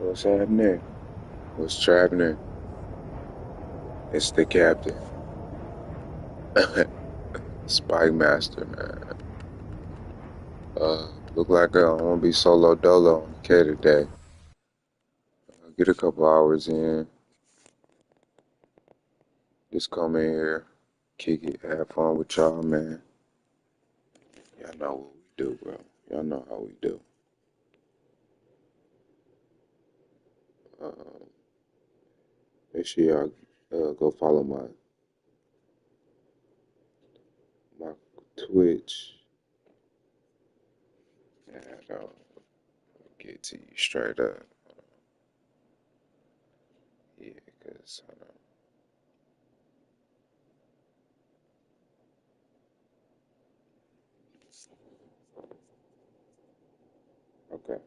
What's happening? What's traveling? It's the captain. Spike Master, man. Look like I'm gonna be solo dolo on the K today. Get a couple hours in. Just come in here, kick it, have fun with y'all, man. Y'all know what we do, bro. Y'all know how we do. Um, Make sure y'all go follow my Twitch. And get to you straight up. Yeah, cause okay.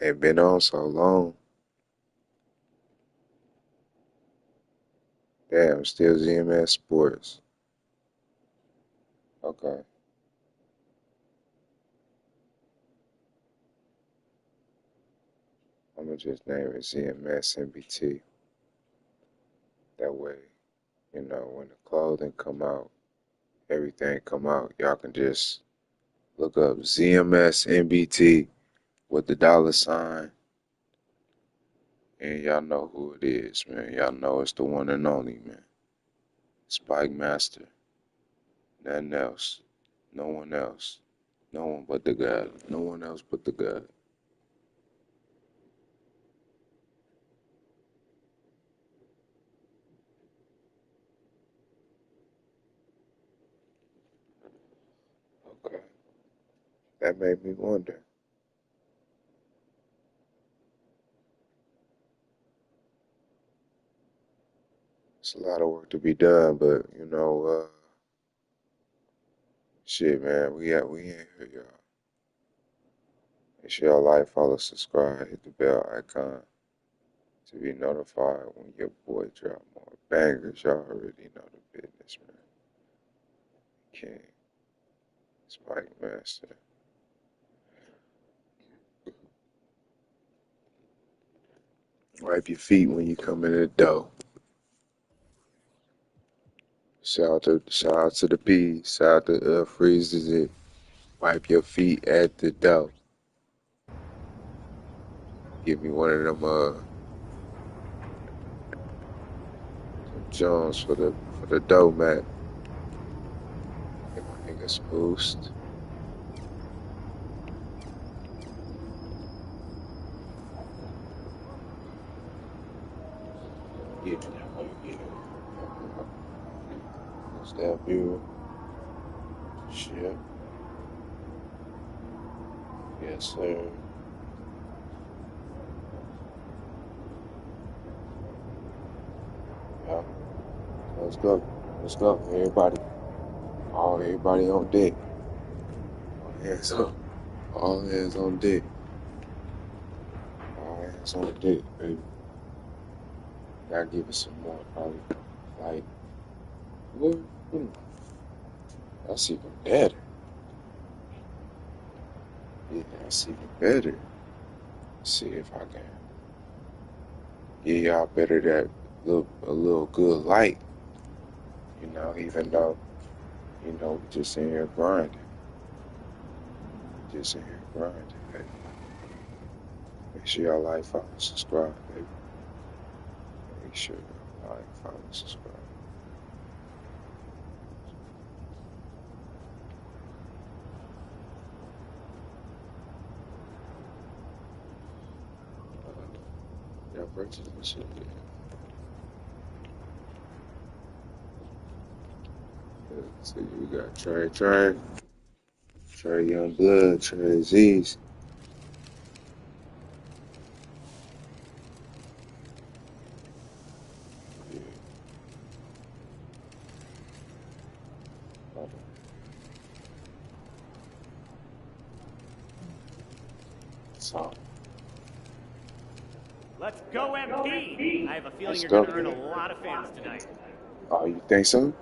Ain't been on so long. Damn, still ZMS Sports. Okay. I'm gonna just name it ZMS M.B.T. That way, when the clothing come out, everything come out, y'all can just look up ZMS M.B.T. with the $sign, and y'all know who it is, man. Y'all know it's the one and only, man. Spike Master. Nothing else. No one else. No one but the God. No one else but the God. Okay. That made me wonder. It's a lot of work to be done, but shit, man, we in here, y'all. Make sure y'all like, follow, subscribe, hit the bell icon to be notified when your boy drop more bangers. Y'all already know the business, man. King, Spike Master. Wipe your feet when you come in the door. Shout out to the P. Shout out to Freezes it. Wipe your feet at the door. Give me one of them Jones for the dough, mat. Get my niggas boost. Yeah, yeah. What's that view? Shit. Yes, sir. Yeah. Let's go. Let's go. Everybody on deck. All hands on. All hands on deck. All hands on deck, baby. Gotta give it some more, probably. Like, what? That's even better. Yeah, that's even better. See if I can get y'all better that a little good light. Even though, we just in here grinding. Just in here grinding, baby. Make sure y'all like, follow, subscribe, baby. Make sure y'all like, follow, subscribe. Y'all purchase this shit, yeah. So you got Trey Young Blood, Trey Z's. Yeah. So, Let's go, M.B.T. I have a feeling you're go, going to earn a lot of fans tonight. Oh, you think so?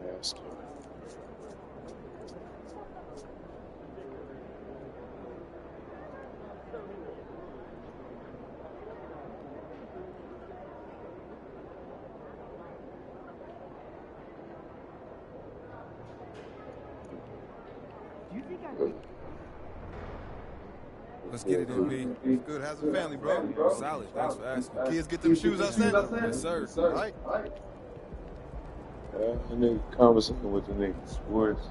Nasty. Let's get it, M.B. Good. How's the family, bro? Solid. Thanks for asking. Kids get them shoes I sent? Yes, sir. All right. The nigga conversating with the niggas. Sports.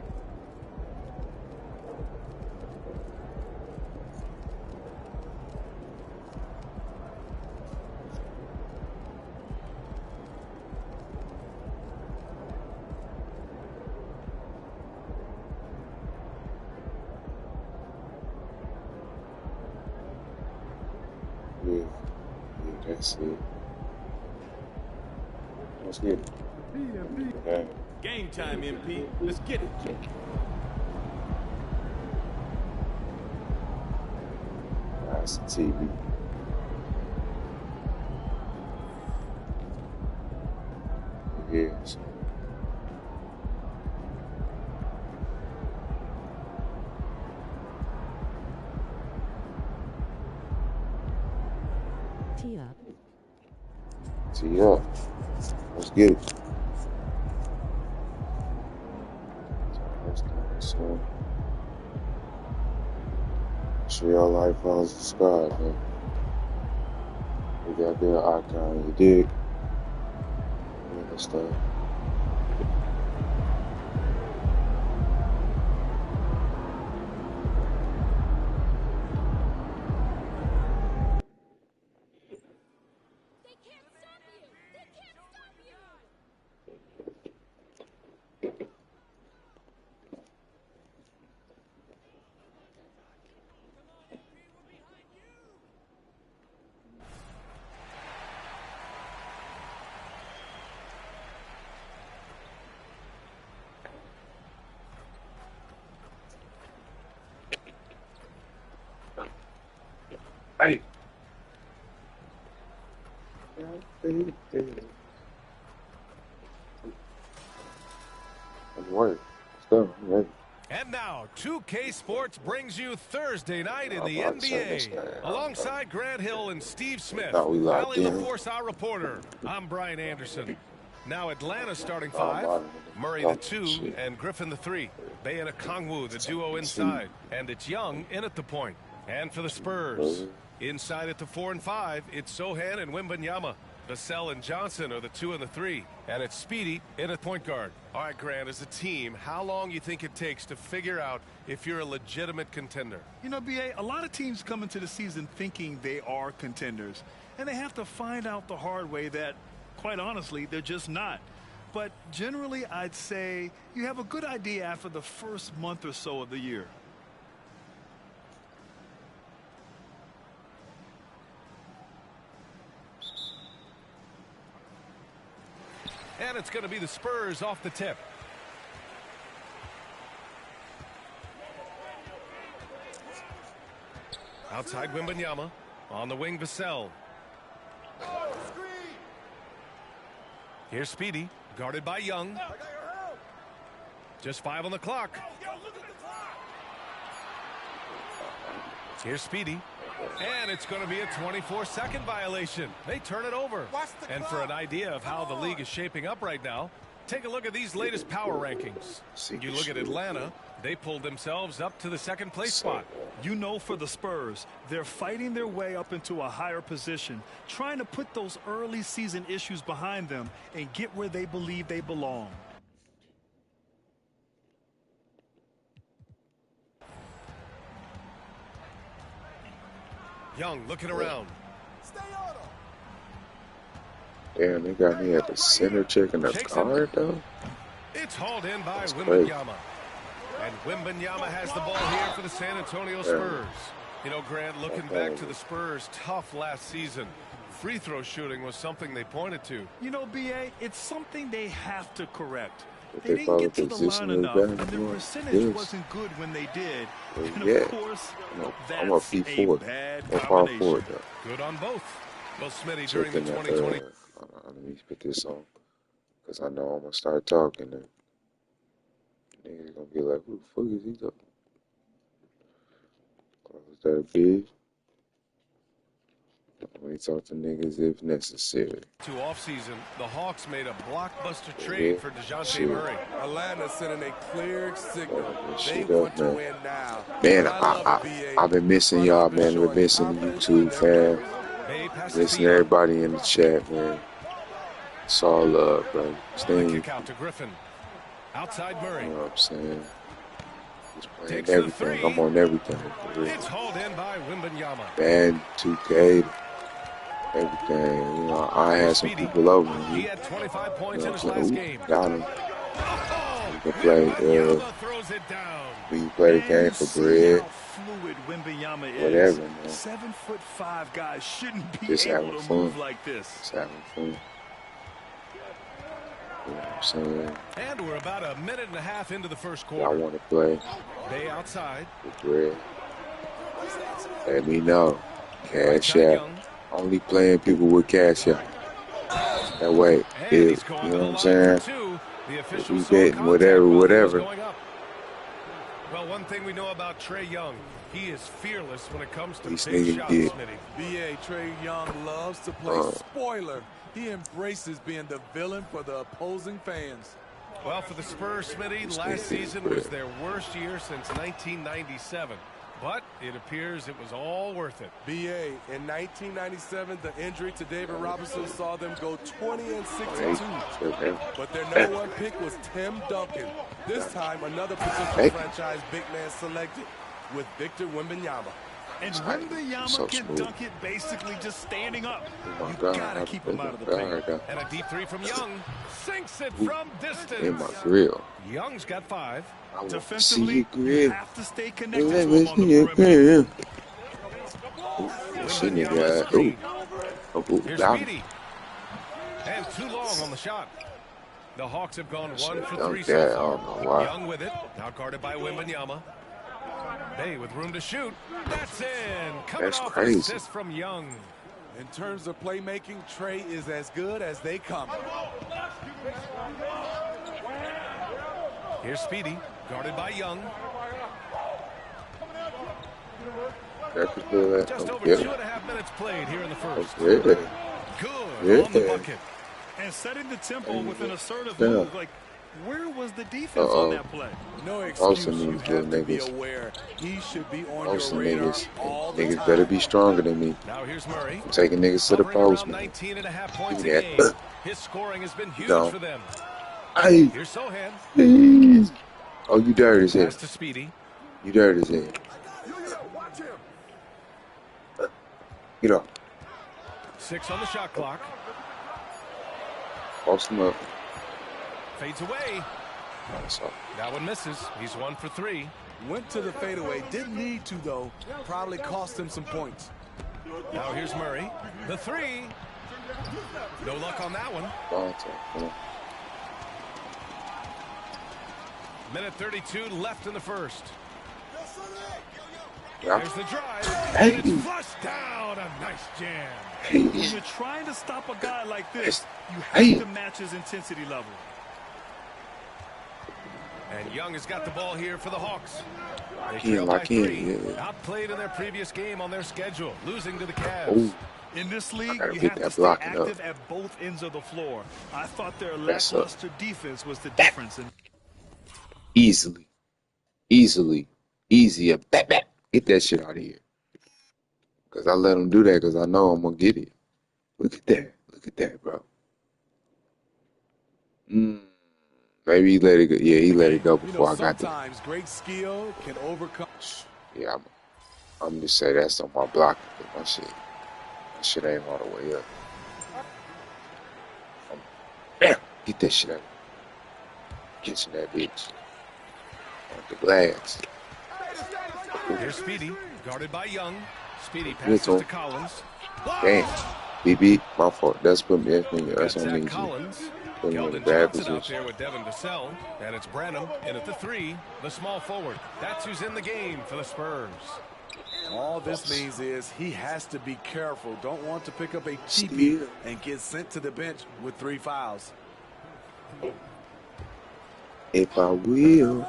Yeah, that's it. Let's get it. Yeah. Game time, MP. Let's get it. That's the TV. Yes. Tee up. Tee up. Let's get it. So, make sure y'all like, follow, subscribe, man. We got that icon, you dig? You understand? Hey. I'm worried. Let's go. I'm ready. And now, 2K Sports brings you Thursday night in the NBA. Alongside Grant Hill and Steve Smith, Allie LaForce, our reporter. I'm Brian Anderson. Now Atlanta starting five, Murray the 2 and Griffin the 3. Bey and Okongwu, the duo inside. And it's Young in at the point. And for the Spurs, inside at the 4 and 5, it's Sohan and Wembanyama. Vassell and Johnson are the 2 and the 3. And it's Speedy in at point guard. All right, Grant, as a team, how long you think it takes to figure out if you're a legitimate contender? You know, B.A., a lot of teams come into the season thinking they are contenders. And they have to find out the hard way that, quite honestly, they're just not. But generally, I'd say you have a good idea after the first month or so of the year. And it's going to be the Spurs off the tip. Outside Wembanyama. On the wing, Vassell. Here's Speedy, guarded by Young. Just 5 on the clock. Here's Speedy. And it's going to be a 24-second violation. They turn it over. And for an idea of how the league is shaping up right now, take a look at these latest power rankings. You look at Atlanta, they pulled themselves up to the second place spot. You know, for the Spurs, they're fighting their way up into a higher position, trying to put those early season issues behind them and get where they believe they belong. Young looking around. Damn, they got me at the center checking the card, though. It's hauled in by That's crazy. Wembanyama. And Wembanyama has the ball here for the San Antonio Spurs. You know, Grant, looking back to the Spurs' tough last season, free throw shooting was something they pointed to. You know, B.A., it's something they have to correct. They They didn't get to the line enough, and the percentage wasn't good when they did. And of course, I'm a that's a P4. bad I'm power combination. forward, though. Good on both. Well, Smitty, during the 2020... let me put this on, because I know I'm going to start talking, and niggas going to be like, who the fuck is he talking? Is that big? We talk to niggas if necessary. To off-season, the Hawks made a blockbuster trade for DeJounte Murray. Atlanta sending a clear signal. They Up, want to win now. Man, I've been missing y'all, man. We've been missing the YouTube, fam. Listen to everybody in the chat, man. It's all love, bro. Kick out to Griffin. Outside Murray. You know what I'm saying? Just playing everything. I'm on everything. It's hauled in by Wembanyama. Man, 2K, everything. You know, I had some people over. He had 25 points in his last game. Got him. You can play, when you play the game for bread, whatever, man. 7'5" guys shouldn't be Just able having to fun. move like this. Just having fun. You know what I'm saying? And we're about a minute and a half into the first quarter. Y'all want to play Bay outside. with bread? Let me know. Cash out. Only playing people with cash out. That way, you know what I'm saying? If we betting whatever. Well, one thing we know about Trae Young, he is fearless when it comes to These big niggas shots, get- Smitty. B.A. Trae Young loves to play spoiler. He embraces being the villain for the opposing fans. Well, for the Spurs, Smitty, last season was their worst year since 1997. But it appears it was all worth it. B.A. in 1997, the injury to David Robinson saw them go 20-62. But their number one pick was Tim Duncan. This time, another potential franchise big man selected with Victor Wembanyama. And Wembanyama can dunk it basically just standing up. You gotta keep him out of the paint. And a deep three from Young. Sinks it from distance. In my grill. Young's got 5. Defensively, you have to stay connected to Let him me on see the your perimeter. grill. She nigga. Here's Speedy. And too long on the shot. The Hawks have gone 1 for 3 so far. Young with it. Now guarded by Wembanyama. Bay with room to shoot. That's in. Coming off an assist from Young. In terms of playmaking, Trae is as good as they come. Here's Speedy, guarded by Young. Just over 2.5 minutes played here in the first. Good on the bucket. And setting the tempo with an assertive move. Like, where was the defense on that play? No excuse. You have to be aware. He should be on your radar all the time. Niggas better be stronger than me. Now here's Murray. I'm taking niggas to the post, man. 19.5 points a game. His scoring has been huge for them. Hey. Here's Sohan. Oh, you dirty as hell. Pass to Speedy. You dirty as hell. Get up. 6 on the shot clock. Post him up. Fades away. That one misses. He's 1 for 3. Went to the fadeaway. Didn't need to, though. Probably cost him some points. Now here's Murray. The 3. No luck on that one. Minute 32 left in the first. There's the drive. Hey. And it's flushed down. A nice jam. When you're trying to stop a guy like this, you have to match his intensity level. And Young has got the ball here for the Hawks. Outplayed in their previous game on their schedule, losing to the Cavs. In this league, you have to stay active at both ends of the floor. I thought their lackluster defense was the difference. Easily. Easier. Get that shit out of here. Because I let him do that because I know I'm going to get it. Look at that, bro. Maybe he let it go. Yeah, he let it go before I got there. Sometimes great skill can overcome. Yeah, I'm just say that's on my block. My shit ain't all the way up. Damn, get that shit out. Catching that bitch. The glass. Here's Speedy, guarded by Young. Speedy passes to Collins. Damn. BB, my fault. That's put me. That's on me. Collins. Put me in a Keldon bad Johnson out position. there with Devin Vassell. And it's Branham in at the 3, the small forward. That's who's in the game for the Spurs. All this means is he has to be careful. Don't want to pick up a cheapie and get sent to the bench with 3 fouls. If I will.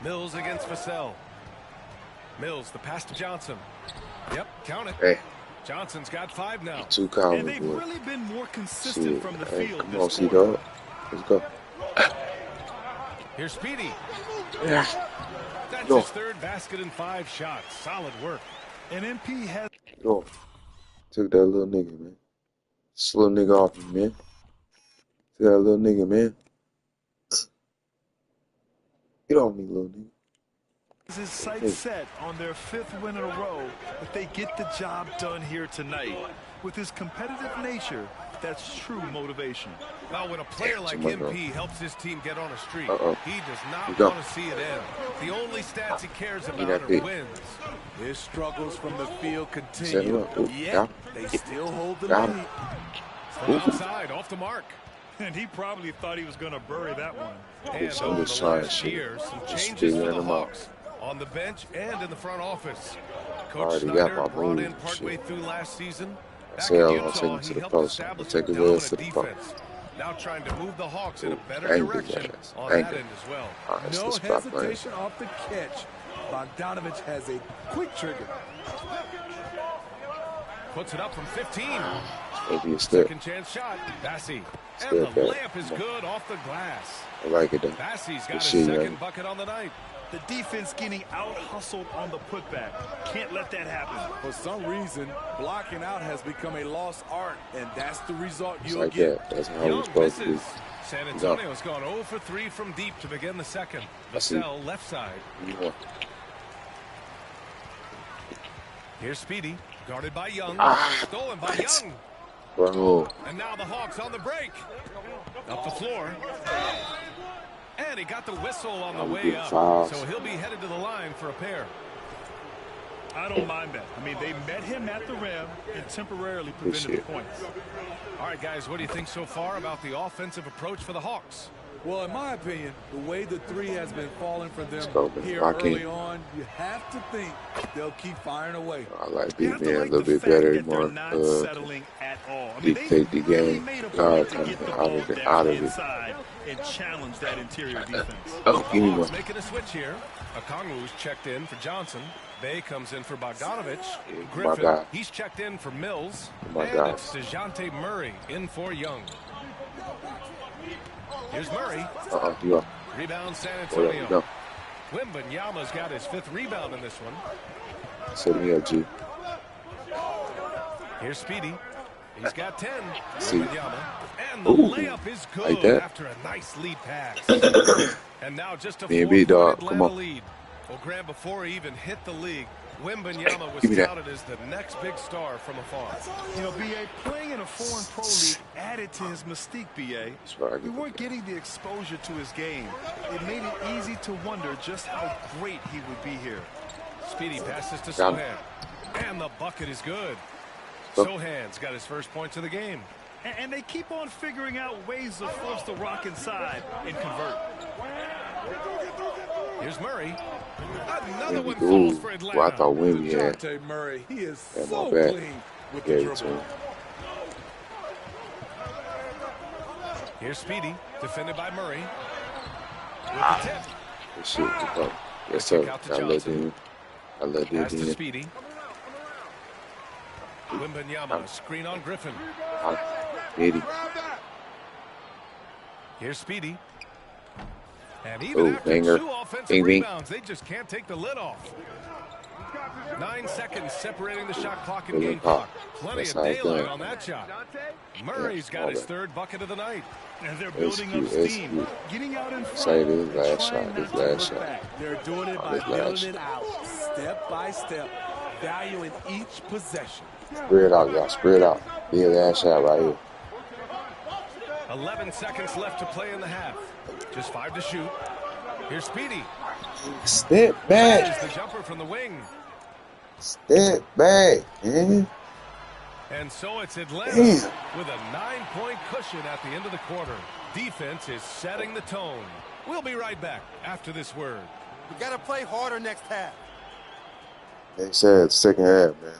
Mills against Vassell. Mills, the pass to Johnson. Yep, count it. Hey. Johnson's got 5 now. 2 counters. And they've really been more consistent from the field. Come on, C-Dog. Let's go. Here's Speedy. Yeah. That's his 3rd basket in 5 shots. Solid work. And MP has. Yo, took that little nigga, man. This little nigga off me, man. Took that little nigga, man. Get off me, little nigga. His sights set on their 5th win in a row, but they get the job done here tonight. With his competitive nature, that's true motivation. Well, when a player like MP helps his team get on a streak, he does not want to see it end. The only stats he cares about are wins. His struggles from the field continue, yet they still hold the lead. Outside, off the mark. And he probably thought he was going to bury that one. And over the last year, some changes for the Hawks on the bench and in the front office. Coach Snyder brought in partway through last season. Back in Utah, he helped establish a dominant defense. Now trying to move the Hawks in a better direction on that end as well. No hesitation off the catch. Bogdanovich has a quick trigger. Puts it up from 15. Maybe a step. Second chance shot. Bassey. And the layup is good off the glass. I like it though. Bassey's got his second bucket on the night. The defense getting out-hustled on the putback. Can't let that happen. For some reason, blocking out has become a lost art, and that's the result you'll like get. That's how we're supposed to be. San Antonio's gone 0 for 3 from deep to begin the second. Vassell left side. Here's Speedy, guarded by Young. Stolen by Young. Bro. And now the Hawks on the break. Up the floor. And he got the whistle on the way up. So he'll be headed to the line for a pair. I don't mind that. I mean, they met him at the rim and temporarily prevented the points. All right, guys, what do you think so far about the offensive approach for the Hawks? Well, in my opinion, the way the 3 has been falling for them here early on, you have to think they'll keep firing away. I like being a little bit better, more settling at all. I mean, dictate the game, coming out of it. And challenge that interior defense. Oh, give me one. Making a switch here. Okongwu's checked in for Johnson. Bay comes in for Bogdanovich. Griffin, he's checked in for Mills. And it's DeJounte Murray in for Young. Here's Murray. Rebound San Antonio. Wembanyama's got his 5th rebound in this one. Set me up, G. Here's Speedy. He's got 10. See. And the layup is good like after a nice lead pass. And now just a M.B.T, dog. Come on. lead. Well, Graham, before he even hit the league, Wembanyama was touted as the next big star from afar. You know, B.A., playing in a foreign pro league added to his mystique, B.A. We weren't getting the exposure to his game. It made it easy to wonder just how great he would be here. Speedy passes to Sohan. And the bucket is good. Sohan's got his first points of the game. And they keep on figuring out ways to force the Rock inside and convert. Here's Murray. Another one falls for Atlanta. Well, I thought Wimby had. DeJounte Murray, he is so clean with the dribble. Here's Speedy, defended by Murray. With the tip. Good shit. Yes, sir. I let Pass it to in. Speedy. Wembanyama, screen on Griffin. Here's Speedy. And even after 2 offensive rebounds, they just can't take the lid off. 9 seconds separating the shot clock and game clock. Plenty of daylight on that shot. Murray's got his 3rd bucket of the night. And they're building up steam, getting out in front. This last shot. They're doing it by building it out, step by step, valuing each possession. Spread out, y'all. Spread out. Be a last shot right here. 11 seconds left to play in the half. Just 5 to shoot. Here's Speedy. Step back. There's the jumper from the wing. Step back, man. And so it's Atlanta with a 9-point cushion at the end of the quarter. Defense is setting the tone. We'll be right back after this word. We got to play harder next half. They said second half, man.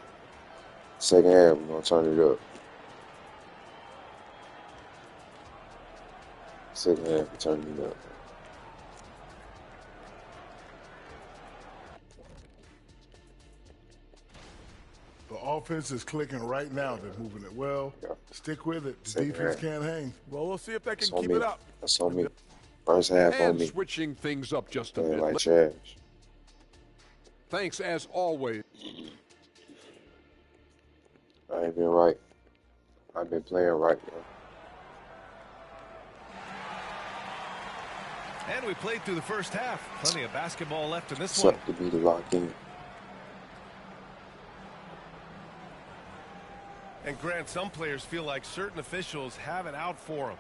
Second half, we're going to turn it up. Second half, we're turning it up. The offense is clicking right now. They're moving it well. Yeah. Stick with it. The defense can't hang. Well, we'll see if they can keep it up. That's on me. First half on me. Switching things up just a bit. bit. Like trash. Thanks as always. I ain't been right. I've been playing right, man. And we played through the first half. Plenty of basketball left in this It's one. up to be the lock in. And Grant, some players feel like certain officials have it out for them.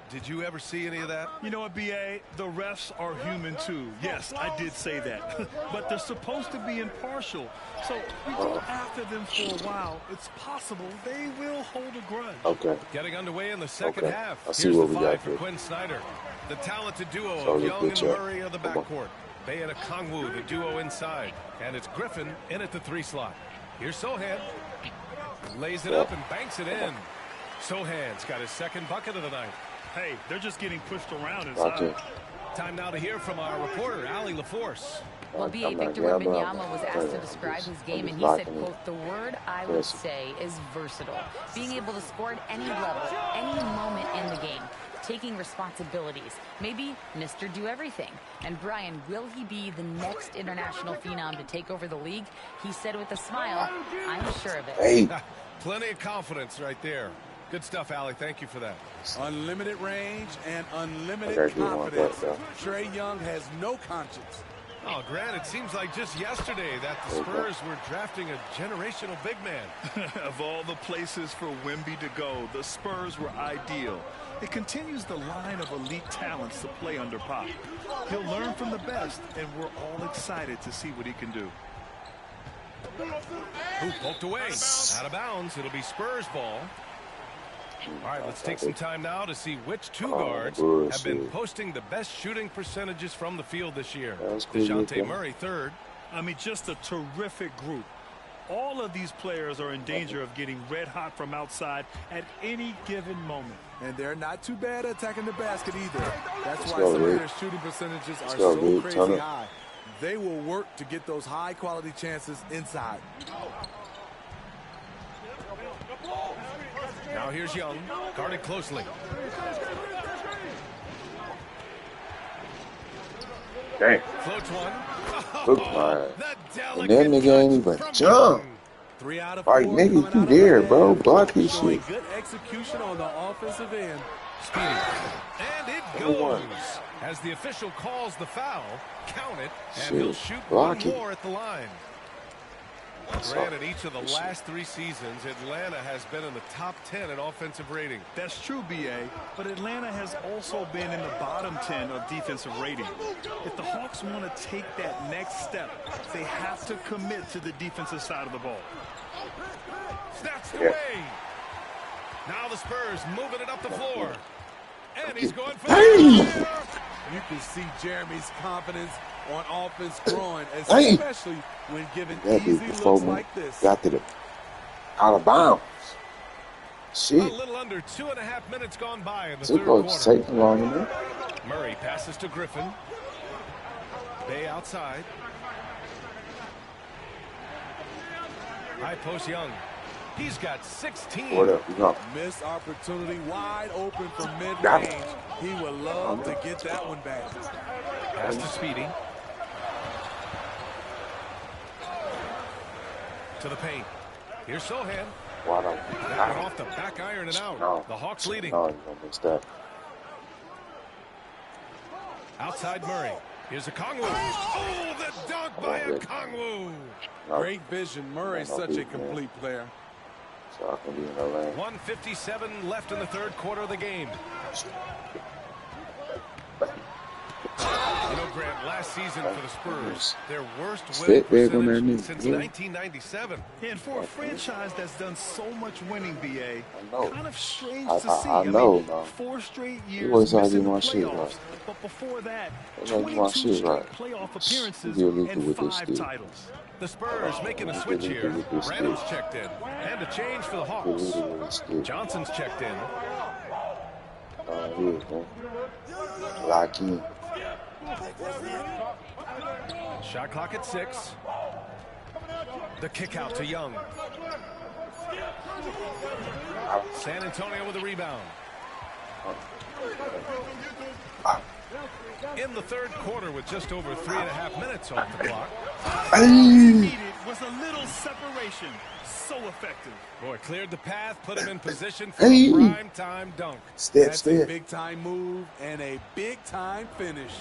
Did you ever see any of that? You know what, B.A.? The refs are human, too. Yes, I did say that. But they're supposed to be impartial. So we go after them for a while. It's possible they will hold a grudge. Okay. Getting underway in the second half. I see Here's what the we got five for here. Quinn Snyder. The talented duo So of Young and check. Murray of the backcourt. Bay and Okongwu, the duo inside. And it's Griffin in at the 3 slot. Here's Sohan. Lays it up and banks it in. Sohan's got his second bucket of the night. Hey, they're just getting pushed around inside. Time now to hear from our reporter, Allie LaForce. Well, B.A. Victor Wembanyama was asked to describe his game, and he said, quote, "The word I would say is versatile. Being able to score at any level, any moment in the game. Taking responsibilities. Maybe Mr. Do-Everything." And Brian, will he be the next international phenom to take over the league? He said with a smile, "I'm sure of it." Hey. Plenty of confidence right there. Good stuff, Allie. Thank you for that. Unlimited range and unlimited confidence. Trae Young has no conscience. Oh, Grant, it seems like just yesterday that the Spurs were drafting a generational big man. Of all the places for Wemby to go, the Spurs were ideal. It continues the line of elite talents to play under Pop. He'll learn from the best, and we're all excited to see what he can do. Hoop poked away. Out of bounds. It'll be Spurs ball. All right, let's take some time now to see which two guards have been posting the best shooting percentages from the field this year. DeJounte Murray third. I mean, just a terrific group. All of these players are in danger of getting red hot from outside at any given moment. And they're not too bad at attacking the basket either. That's why some of their shooting percentages are so crazy high. They will work to get those high-quality chances inside. Now here's Young, guarded closely. Dang. Floats one. Look, and then nigga ain't even jump. 3 out of 4. Like, nigga, you there, bro. Block his shit. Good execution on the offensive end. Speedy. And it goes. As the official calls the foul, count it, and he'll shoot one more at the line. Granted, each of the last 3 seasons, Atlanta has been in the top 10 in offensive rating. That's true, B.A., but Atlanta has also been in the bottom 10 of defensive rating. If the Hawks want to take that next step, they have to commit to the defensive side of the ball. Snatched away. Now the Spurs moving it up the floor. And he's going for the You can see Jeremy's confidence on offense growing, especially when given easy looks like this. Got to the out of bounds. Shit. A little under 2.5 minutes gone by in the third quarter. Take long enough. Murray passes to Griffin. Bay outside. High post Young. He's got 16. What up? You know. Missed opportunity, wide open from mid-range. He would love to get that one back. Pass to Speedy. To the paint. Here's Sohan. Back off the back iron and out. No. The Hawks leading. No, you don't mix that. Outside Murray. Here's Okongwu. Oh, the dunk by Okongwu. Great vision. Murray's such a complete player. So I can be in the lane. 1:57 left in the third quarter of the game. You know, Grant, last season for the Spurs, their worst winning percentage since 1997. And for a franchise that's done so much winning, BA, kind of strange to see. I know, 4 straight years missing the playoffs, right. but before that, That's 22 straight right. playoff appearances and 5 titles. The Spurs making a switch here. Brandon's checked in. And a change for the Hawks. Johnson's checked in. Lock in. Shot clock at 6. The kick out to Young. San Antonio with a rebound. In the third quarter with just over 3.5 minutes off the clock. All he needed was a little separation. So effective. Boy, cleared the path, put him in position for a prime-time dunk. That's a big-time move and a big-time finish.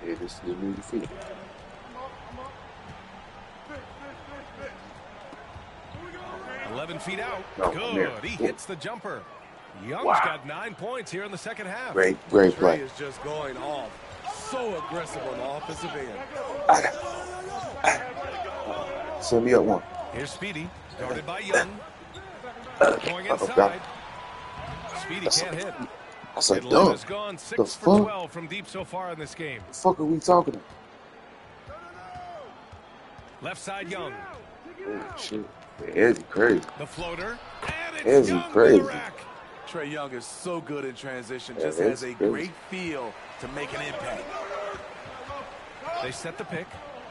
Yeah, this is the new defeat. Feet out. Good. He hits the jumper. Young's got 9 points here in the second half. Great play. Trey is just going off. So aggressive on the offensive end. Send me up one. Here's Speedy, guarded by Young. Going inside. Speedy can't hit. That's a dunk. Has gone 6 for 12 from deep so far in this game. The fuck are we talking about? Left side Young. Oh, shit. It's crazy. The floater. And it's Young crazy. to the rack. Trae Young is so good in transition. Just has a great feel to make an impact. They set the pick.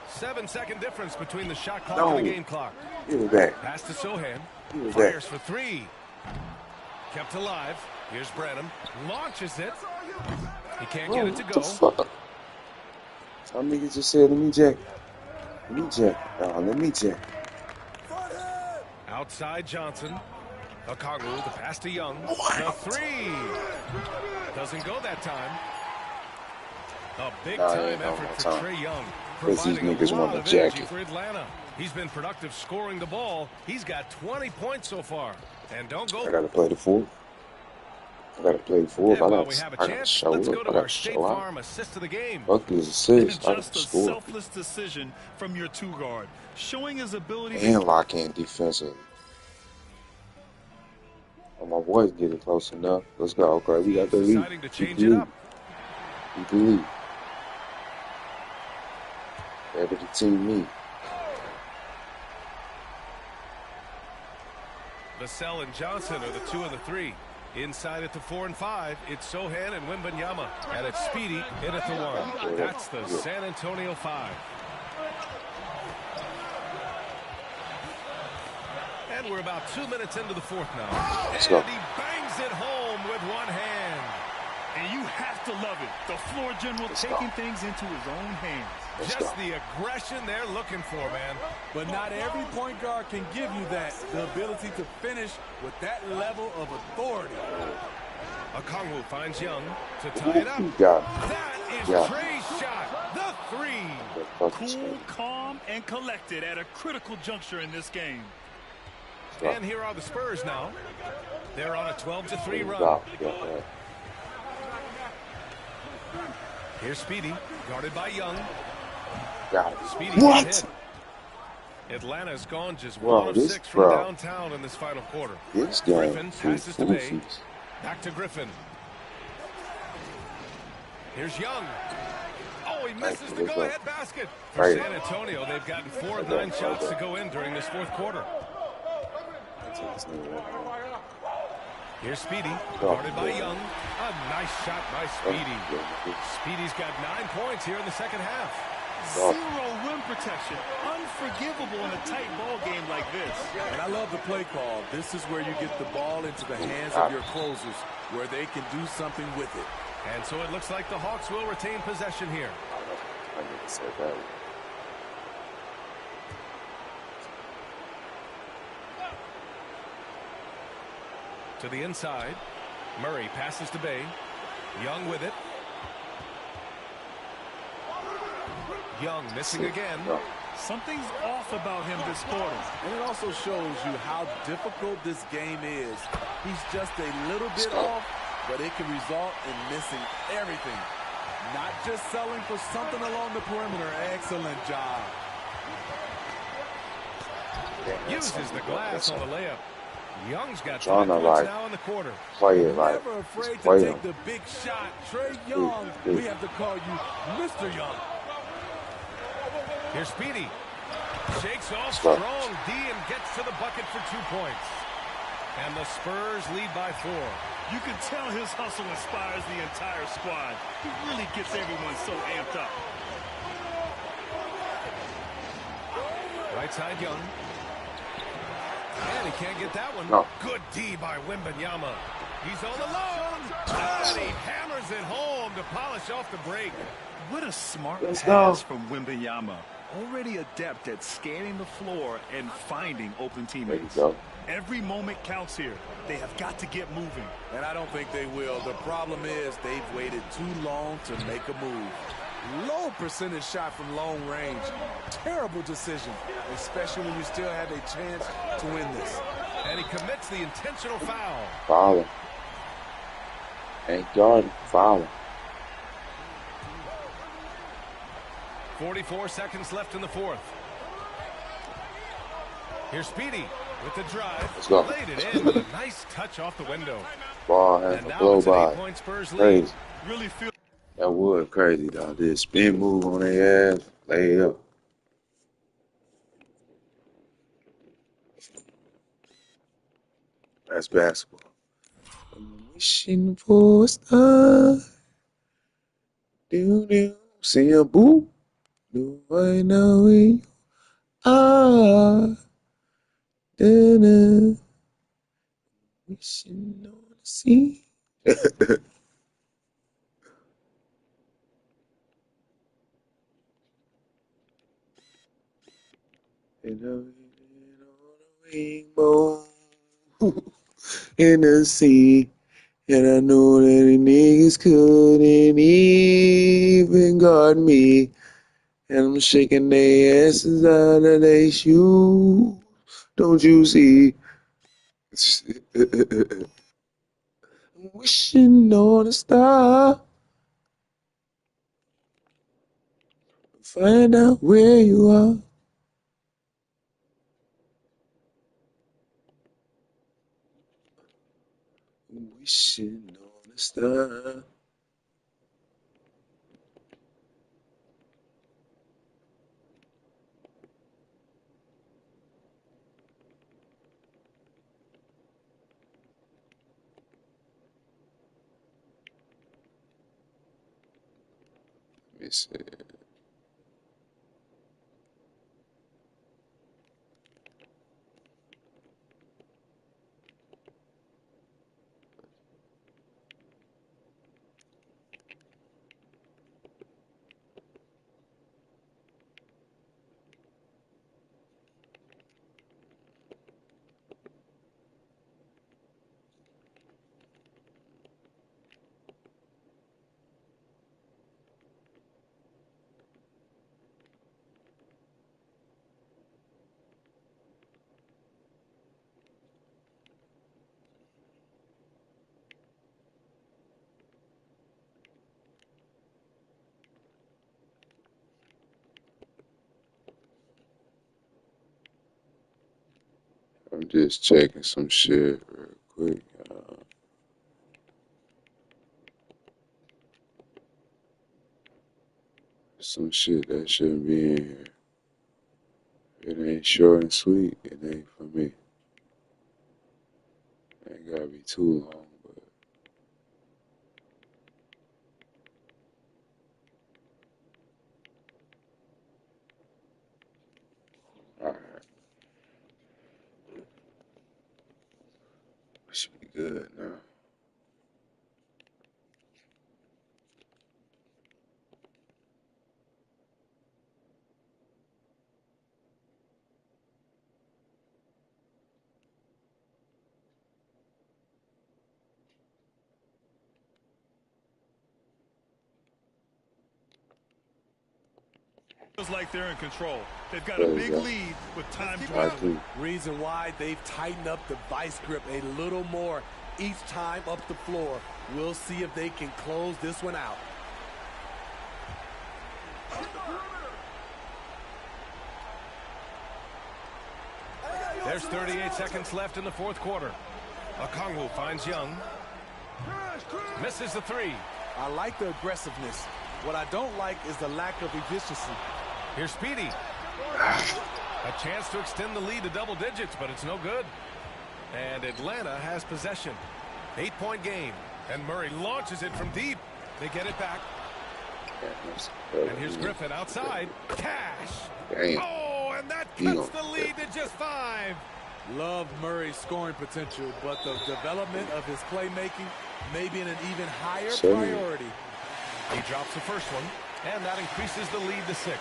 7-second difference between the shot clock and the game clock. Give it back. Pass to Sohan. Fires for 3. Kept alive. Here's Branham. Launches it. He can't get it to go. What the fuck? Some nigga just said, let me check. Let me check. Outside Johnson. Okongwu, the pass to Young. The 3. Doesn't go that time. A big-time effort for Trae Young. Providing a lot of energy for Atlanta. He's been productive scoring the ball. He's got 20 points so far. And don't go. I got to play the 4. I got to show let's up. go to our State Farm assist of the game. Fuck this assist. Just a selfless decision from your 2 guard. Showing his ability and lock in defensively. Oh, my boy's getting close enough. Let's go. Okay, we got the lead. Deciding to change it up. We can lead. Better the team meet. Vassell and Johnson are the 2 and the 3. Inside at the 4 and 5, it's Sohan and Wembanyama. And it's Speedy in at the 1. That's the San Antonio 5. And we're about 2 minutes into the 4th now. And he bangs it home with one hand. And you have to love it. The floor general taking things into his own hands. Just the aggression they're looking for, man. But not every point guard can give you that. The ability to finish with that level of authority. Okongwu finds Young to tie it up. That is Trae's shot. The 3. Cool, calm, and collected at a critical juncture in this game. And here are the Spurs now. They're on a 12-3 run. Here's Speedy, guarded by Young. Speedy hit. Atlanta's gone just 1 of 6 from downtown in this final quarter. Griffin passes to Bay. Back to Griffin. Here's Young. Oh, he misses the go-ahead basket. For San Antonio, they've gotten 4 of 9 shots to go in during this 4th quarter. Here's Speedy, guarded by Young. A nice shot by Speedy. Speedy's got 9 points here in the second half. 0 rim protection. Unforgivable in a tight ball game like this. And I love the play call. This is where you get the ball into the hands of your closers, where they can do something with it. And so it looks like the Hawks will retain possession here. To the inside. Murray passes to Bay. Young with it. Young missing again. Something's off about him this quarter. And it also shows you how difficult this game is. He's just a little bit off, but it can result in missing everything. Not just selling for something along the perimeter. Excellent job. Uses the glass on the layup. Young's got 10 points now in the quarter. Play it right. Never afraid to take the big shot. Trae Young, we have to call you Mr. Young. Here's Speedy. Shakes off strong D and gets to the bucket for 2 points. And the Spurs lead by 4. You can tell his hustle inspires the entire squad. He really gets everyone so amped up. Right side Young. And he can't get that one. No. Good D by Wembanyama. He's all alone. And he hammers it home to polish off the break. What a smart pass from Wembanyama. Already adept at scanning the floor and finding open teammates. Every moment counts here. They have got to get moving. And I don't think they will. The problem is they've waited too long to make a move. Low percentage shot from long range. Terrible decision, especially when you still have a chance to win this. And he commits the intentional foul. Foul. Ain't guarding. Foul. 44 seconds left in the fourth. Here's Speedy with the drive. Let's go. Laid it in with a nice touch off the window. Ball has a blow by. Crazy. Really feel That was crazy, though. Did a spin move on their ass, lay up. That's basketball. I'm wishing for a star. Do see a boo. Do I know where you are? Da-da. Wishing on the sea. And I'm on a rainbow in the sea. And I know that the niggas couldn't even guard me. And I'm shaking their asses out of their shoes. Don't you see? I'm wishing on a star. Find out where you are. I'm wishing on a star. Let me see. I'm just checking some shit real quick. Some shit that shouldn't be in here. It ain't short and sweet. It ain't for me. It ain't gotta be too long, but alright. It should be good now. Feels like they're in control. They've got a big lead with time dwindling. Reason why they've tightened up the vice grip a little more each time up the floor. We'll see if they can close this one out. There's 38 seconds left in the fourth quarter. Okongwu finds Young. Misses the three. I like the aggressiveness. What I don't like is the lack of efficiency. Here's Speedy. A chance to extend the lead to double digits, but it's no good. And Atlanta has possession. 8-point game. And Murray launches it from deep. They get it back. And here's Griffin outside. Cash. Oh, and that cuts the lead to just 5. Love Murray's scoring potential, but the development of his playmaking may be an even higher priority. He drops the first one, and that increases the lead to 6.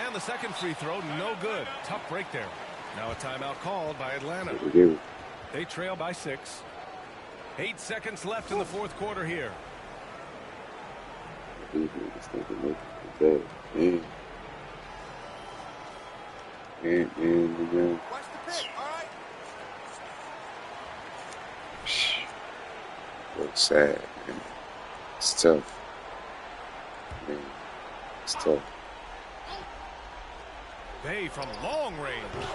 And the second free throw, no good. Tough break there. Now a timeout called by Atlanta. They trail by 6. 8 seconds left in the fourth quarter here. Watch the pick, all right? Looks sad, man. It's tough. Man, it's tough. Bay from long range.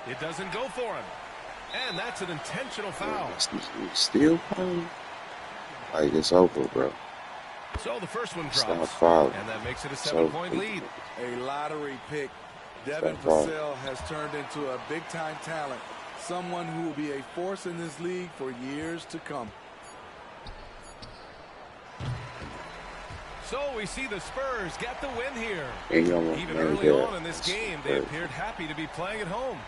It doesn't go for him. And that's an intentional foul. Still foul? Like, it's over, bro. So the first one It's drops. not foul. And that makes it a 7-point lead. A lottery pick. Devin Vassell has turned into a big-time talent. Someone who will be a force in this league for years to come. So we see the Spurs get the win here. Even early on in this game, they appeared happy to be playing at home.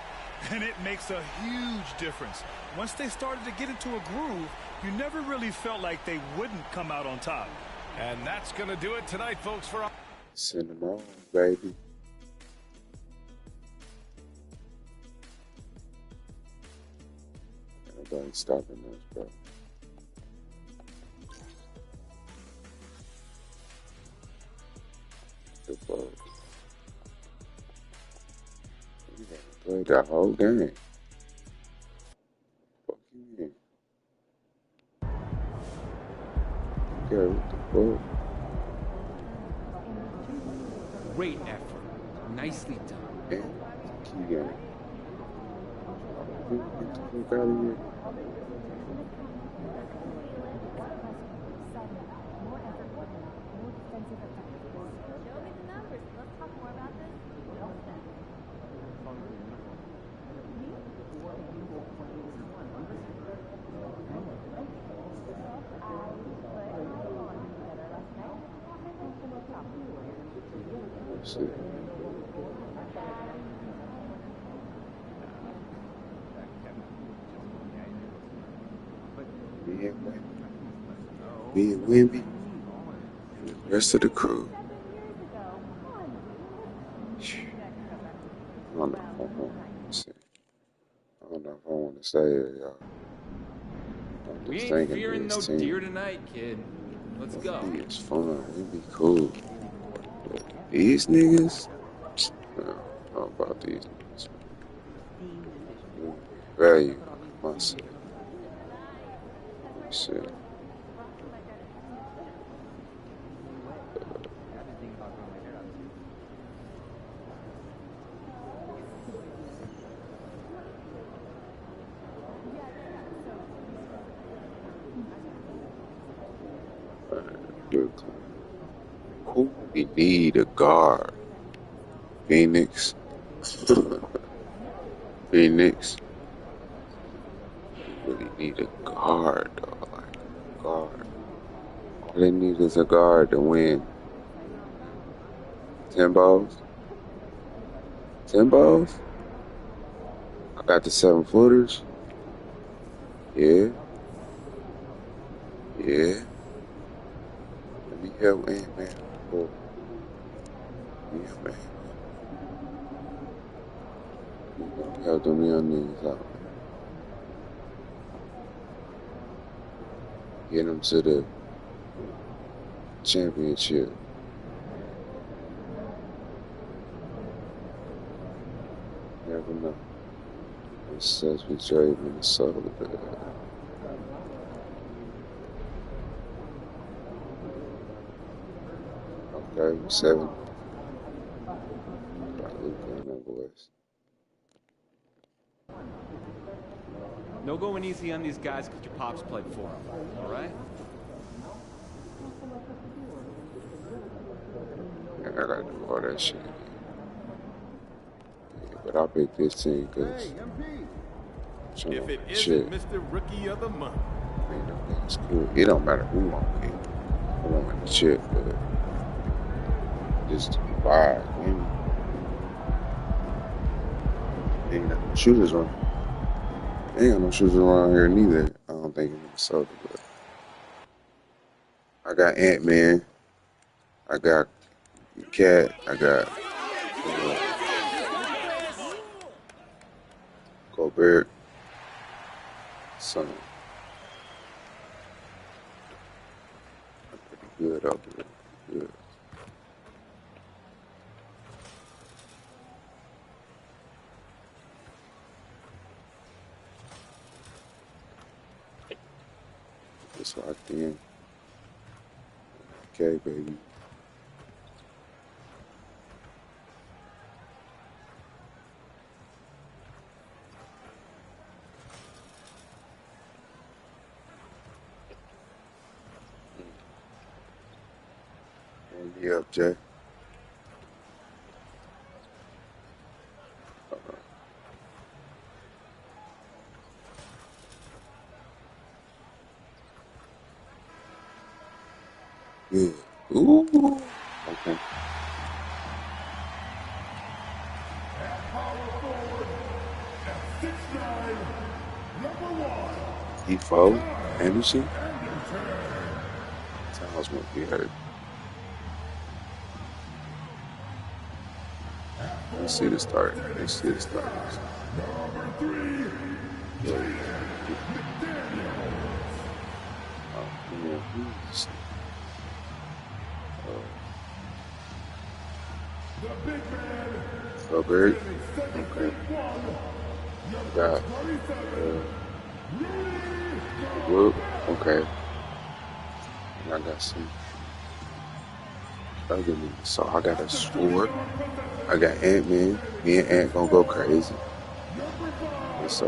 And it makes a huge difference. Once they started to get into a groove, you never really felt like they wouldn't come out on top. And that's going to do it tonight, folks. For Send them on, baby. Nobody's stopping us, bro. The fuck? You gotta play the whole game. Fuck you mean? Okay, what the fuck? Great effort. Nicely done. Yeah, key game. Get the fuck out of here. Let's see. Me and Wimby, and the rest of the crew. I don't know if I want to say. I don't know if I want to say it, y'all. I'm We just ain't thinking fearing no this team. deer tonight, kid. Let's go. It's fun. It'd be cool. But these niggas, I don't know about these niggas. Value myself. Shit. Who we need a guard? Phoenix. Phoenix. We really need a guard, though. Like a guard. All they need is a guard to win. 10 balls? 10 balls? I got the 7-footers. Yeah. Yeah. Let me help Ant-Man. Oh. Let me help Ant-Man. Help them young niggas out. Get them to the championship. Atlanta. It says we trade Minnesota. Okay, 7. Got Luka and them boys. No going easy on these guys because your pops played for them, all right? Yeah, I gotta do all that shit. Yeah, but I'll pay 15 because if it isn't Mr. Rookie of the Month. It's cool. It don't matter who I'm with. I want win the chip, but just the vibe, man. Ain't got no shooters on. Ain't got no shooters around here neither. I don't think in Minnesota, but I got Ant-Man. I got Cat. I got Gobert. Son. I'm pretty good out there. Good. It's locked in. Okay, baby. Warm me up, Jay. Good. Ooh. Okay. He fouled Anderson. Towns might be hurt. Let's see the start. Let's see the start. Gobert. Okay. Got Whoop. Okay. And I got some. So I got a sword. I got Ant-Man. Me and Ant gonna go crazy. It's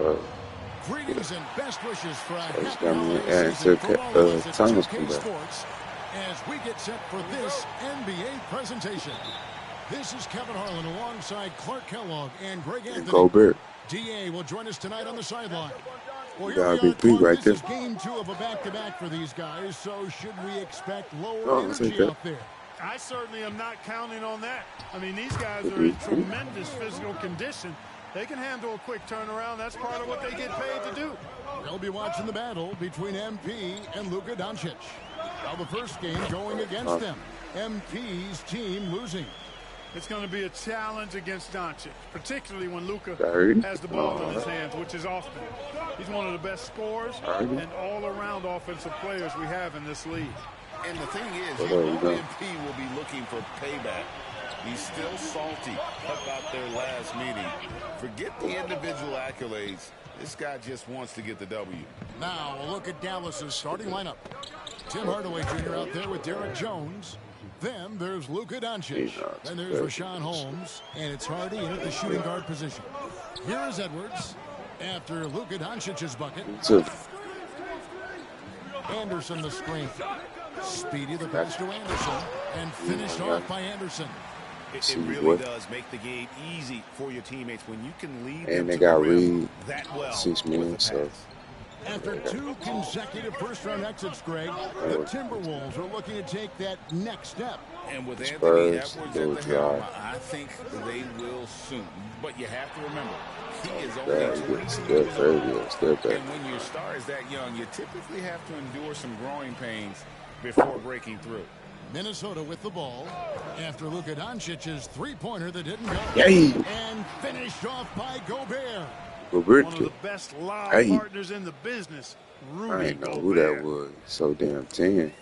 Greetings and best wishes for a happy holiday season for all of us at Thomas 2K Sports as we get set for this NBA presentation. This is Kevin Harlan alongside Clark Kellogg and Greg Anthony. Gobert. DA will join us tonight on the sideline. Well, here we are, Clark, right this there. is game 2 of a back-to-back for these guys, so should we expect lower energy out there? I certainly am not counting on that. I mean, these guys are in tremendous physical condition. They can handle a quick turnaround. That's part of what they get paid to do. We'll be watching the battle between MP and Luka Doncic. Now the first game going against them. MP's team losing. It's going to be a challenge against Doncic, particularly when Luka has the ball in his hands, which is often. He's one of the best scorers and all-around offensive players we have in this league. And the thing is, MP will be looking for payback. He's still salty about their last meeting. Forget the individual accolades. This guy just wants to get the W. Now a look at Dallas's starting lineup. Tim Hardaway Jr. out there with Derek Jones. Then there's Luka Doncic. Then there's Rashawn Holmes. And it's Hardy in at the shooting guard position. Here is Edwards after Luka Doncic's bucket. Anderson the screen. Speedy the pass to Anderson. And finished off by Anderson. It really does make the game easy for your teammates when you can lead them and they to got the rim Reed that well 6 minutes. So after 2 consecutive first-round exits, Greg, the Timberwolves are looking to take that next step. And with Spurs, Anthony Edwards at the helm, I think they will soon. But you have to remember, he is only 22 years old. And when your star is that young, you typically have to endure some growing pains before breaking through. Minnesota with the ball after Luka Doncic's three-pointer that didn't go. Yay. And finished off by Gobert. One of the best lob partners in the business, Rudy I didn't know Gobert. who that was. So damn 10.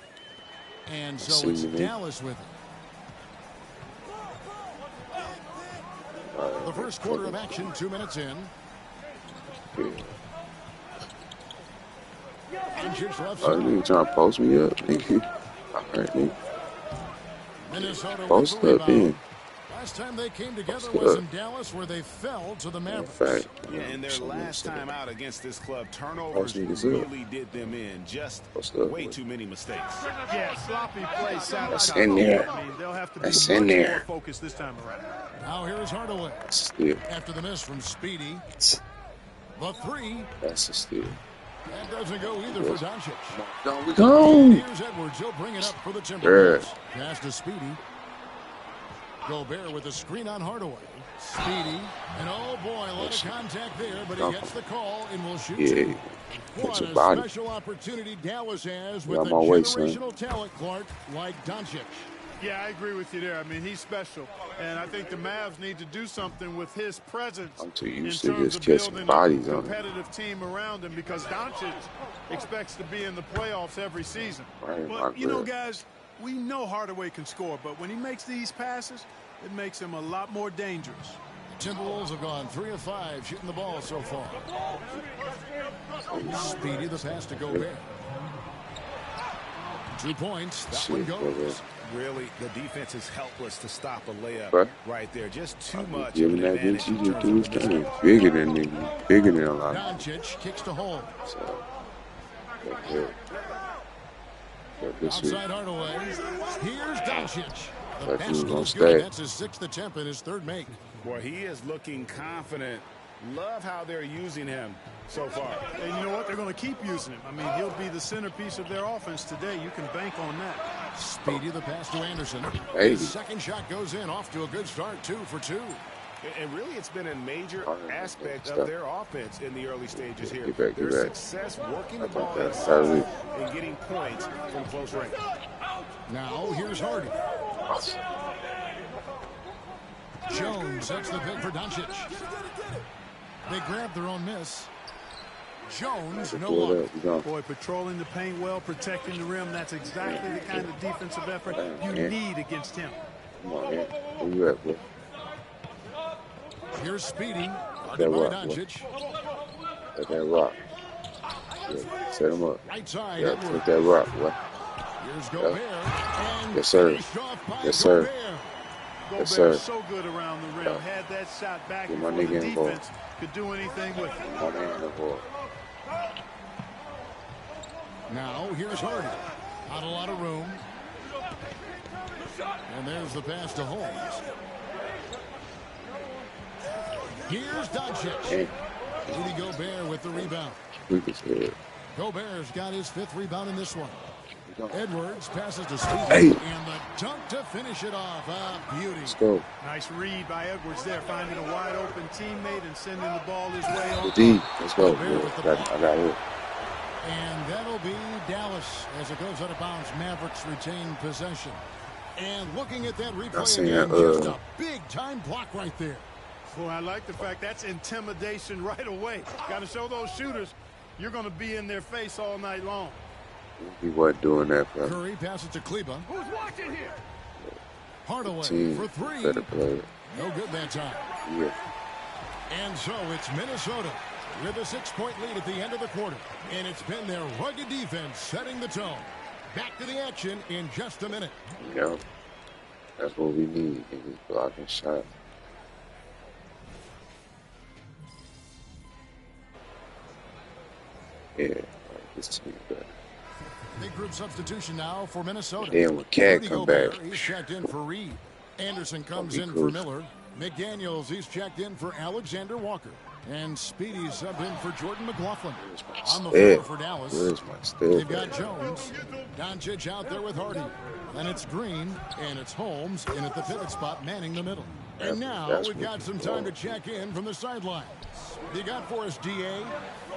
And so it's Dallas with it. The first quarter of action, 2 minutes in. Yeah. Oh, you trying to post me up, nigga? All right, nigga. Minnesota post with the up in. Last time they came together was in Dallas, where they fell to the Mavericks. Yeah, and their last time out against this club, turnovers really did them in. Just way too many mistakes. Yeah, sloppy play. That's in there. I mean, they'll have to That's be in much there. more focused this time around. Now here is Hardaway. Steal. After the miss from Speedy. The three. That's a steal. That doesn't go either for Doncic. Down we go. Here's Edwards. He'll bring it up for the Timberwolves. Pass to Speedy. Gobert with a screen on Hardaway. Speedy. And oh boy, a lot of contact there, but he gets the call and will shoot two. What a special opportunity Dallas has with a generational talent, Clark, like Doncic. Yeah, I agree with you there. I mean, he's special. And I think the Mavs need to do something with his presence I'm too in used terms to just of catching building bodies a on competitive team around him, because Doncic expects to be in the playoffs every season. Right, but, you know, guys, we know Hardaway can score, but when he makes these passes, it makes him a lot more dangerous. The Timberwolves have gone 3 of 5 shooting the ball so far. Speedy, the pass to Gobert. 2 points. That one goes. Really, the defense is helpless to stop a layup right there. Just too much. Giving that bitch, you just do his thing. Bigger than me. Bigger than a lot. Doncic kicks to Holmes. So, outside Hardaway. Here's Doncic. The basket looks good. That's his 6th attempt and his 3rd make. Boy, he is looking confident. Love how they're using him so far. And you know what? They're going to keep using him. I mean, he'll be the centerpiece of their offense today. You can bank on that. Speedy, the pass to Anderson. Hey. His second shot goes in, off to a good start, 2 for 2. And really, it's been a major aspect of their offense in the early stages here. Their success working the ball inside and getting points from close range. Now, here's Hardy. Jones sets the pick for Doncic. They grab their own miss. Jones, no look. Boy, patrolling the paint well, protecting the rim. That's exactly the kind of defensive effort you need against him. Come on, man. Where you at, bro? Here's Speedy. That rock, let that rock. Yeah, set him up. Right side. Yeah, take that rock, boy. Here's Gobert. And yes, sir. Yes, sir. Yes, sir. So good around the rim. Had that shot back before the defense could do anything with it. Now here's Hardy. Not a lot of room. And there's the pass to Holmes. Here's Doncic. Rudy Gobert with the rebound. Gobert's got his 5th rebound in this one. Edwards passes to Stevens, and the dunk to finish it off. Beauty. Let's go. Nice read by Edwards there, finding a wide open teammate and sending the ball his way on. Let's go. I got it. And that'll be Dallas as it goes out of bounds. Mavericks retain possession. And looking at that replay again, just a big-time block right there. Boy, I like the fact that's intimidation right away. Got to show those shooters you're going to be in their face all night long. He wasn't doing that, bro. Curry passes to Kleba. Who's watching here? Hardaway for 3. Better play. No good that time. Yeah. And so it's Minnesota with a 6-point lead at the end of the quarter. And it's been their rugged defense setting the tone. Back to the action in just a minute. Yeah. That's what we need. Blocking shot. Yeah. This team better. Big group substitution now for Minnesota. Then when Cat come back, he's checked in for Reed. Anderson comes in for Miller. McDaniels, he's checked in for Alexander Walker. And Speedy's subbed in for Jordan McLaughlin. On the floor for Dallas. They've got Jones. Doncic out there with Hardy. And it's Green. And it's Holmes. And at the pivot spot, manning the middle. And now we've got some time to check in from the sideline. You got for us, DA?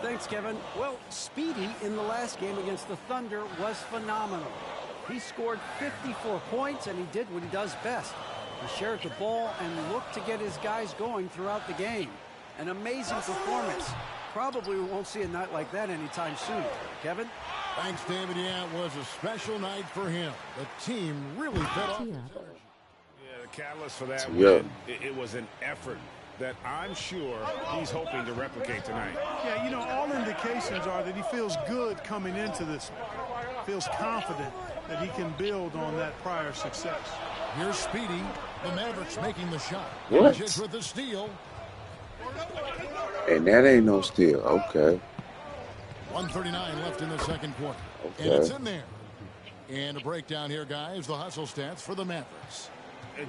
Thanks, Kevin. Well, Speedy in the last game against the Thunder was phenomenal. He scored 54 points, and he did what he does best. He shared the ball and looked to get his guys going throughout the game. An amazing performance. Probably we won't see a night like that anytime soon. Kevin? Thanks, David. Yeah, it was a special night for him. The team really fed off. The catalyst for that win, it was an effort that I'm sure he's hoping to replicate tonight. Yeah, you know, all indications are that he feels good coming into this one. Feels confident that he can build on that prior success. Here's Speedy. The Mavericks making the shot. What? Doncic with the steal. And that ain't no steal. Okay. 1:39 left in the second quarter. Okay. And it's in there. And a breakdown here, guys. The hustle stats for the Mavericks.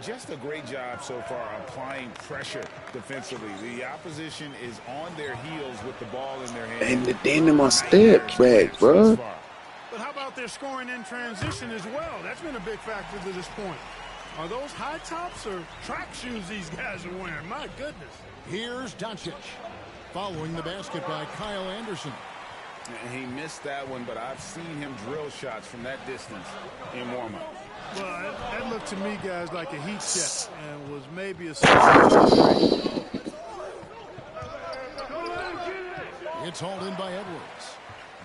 Just a great job so far applying pressure defensively. The opposition is on their heels with the ball in their hands. And then my step back, bro. But how about their scoring in transition as well? That's been a big factor to this point. Are those high tops or track shoes these guys are wearing? My goodness. Here's Doncic. Following the basket by Kyle Anderson. He missed that one, but I've seen him drill shots from that distance in warm-up. Well, that looked to me, guys, like a heat check and was maybe a It's hauled in by Edwards.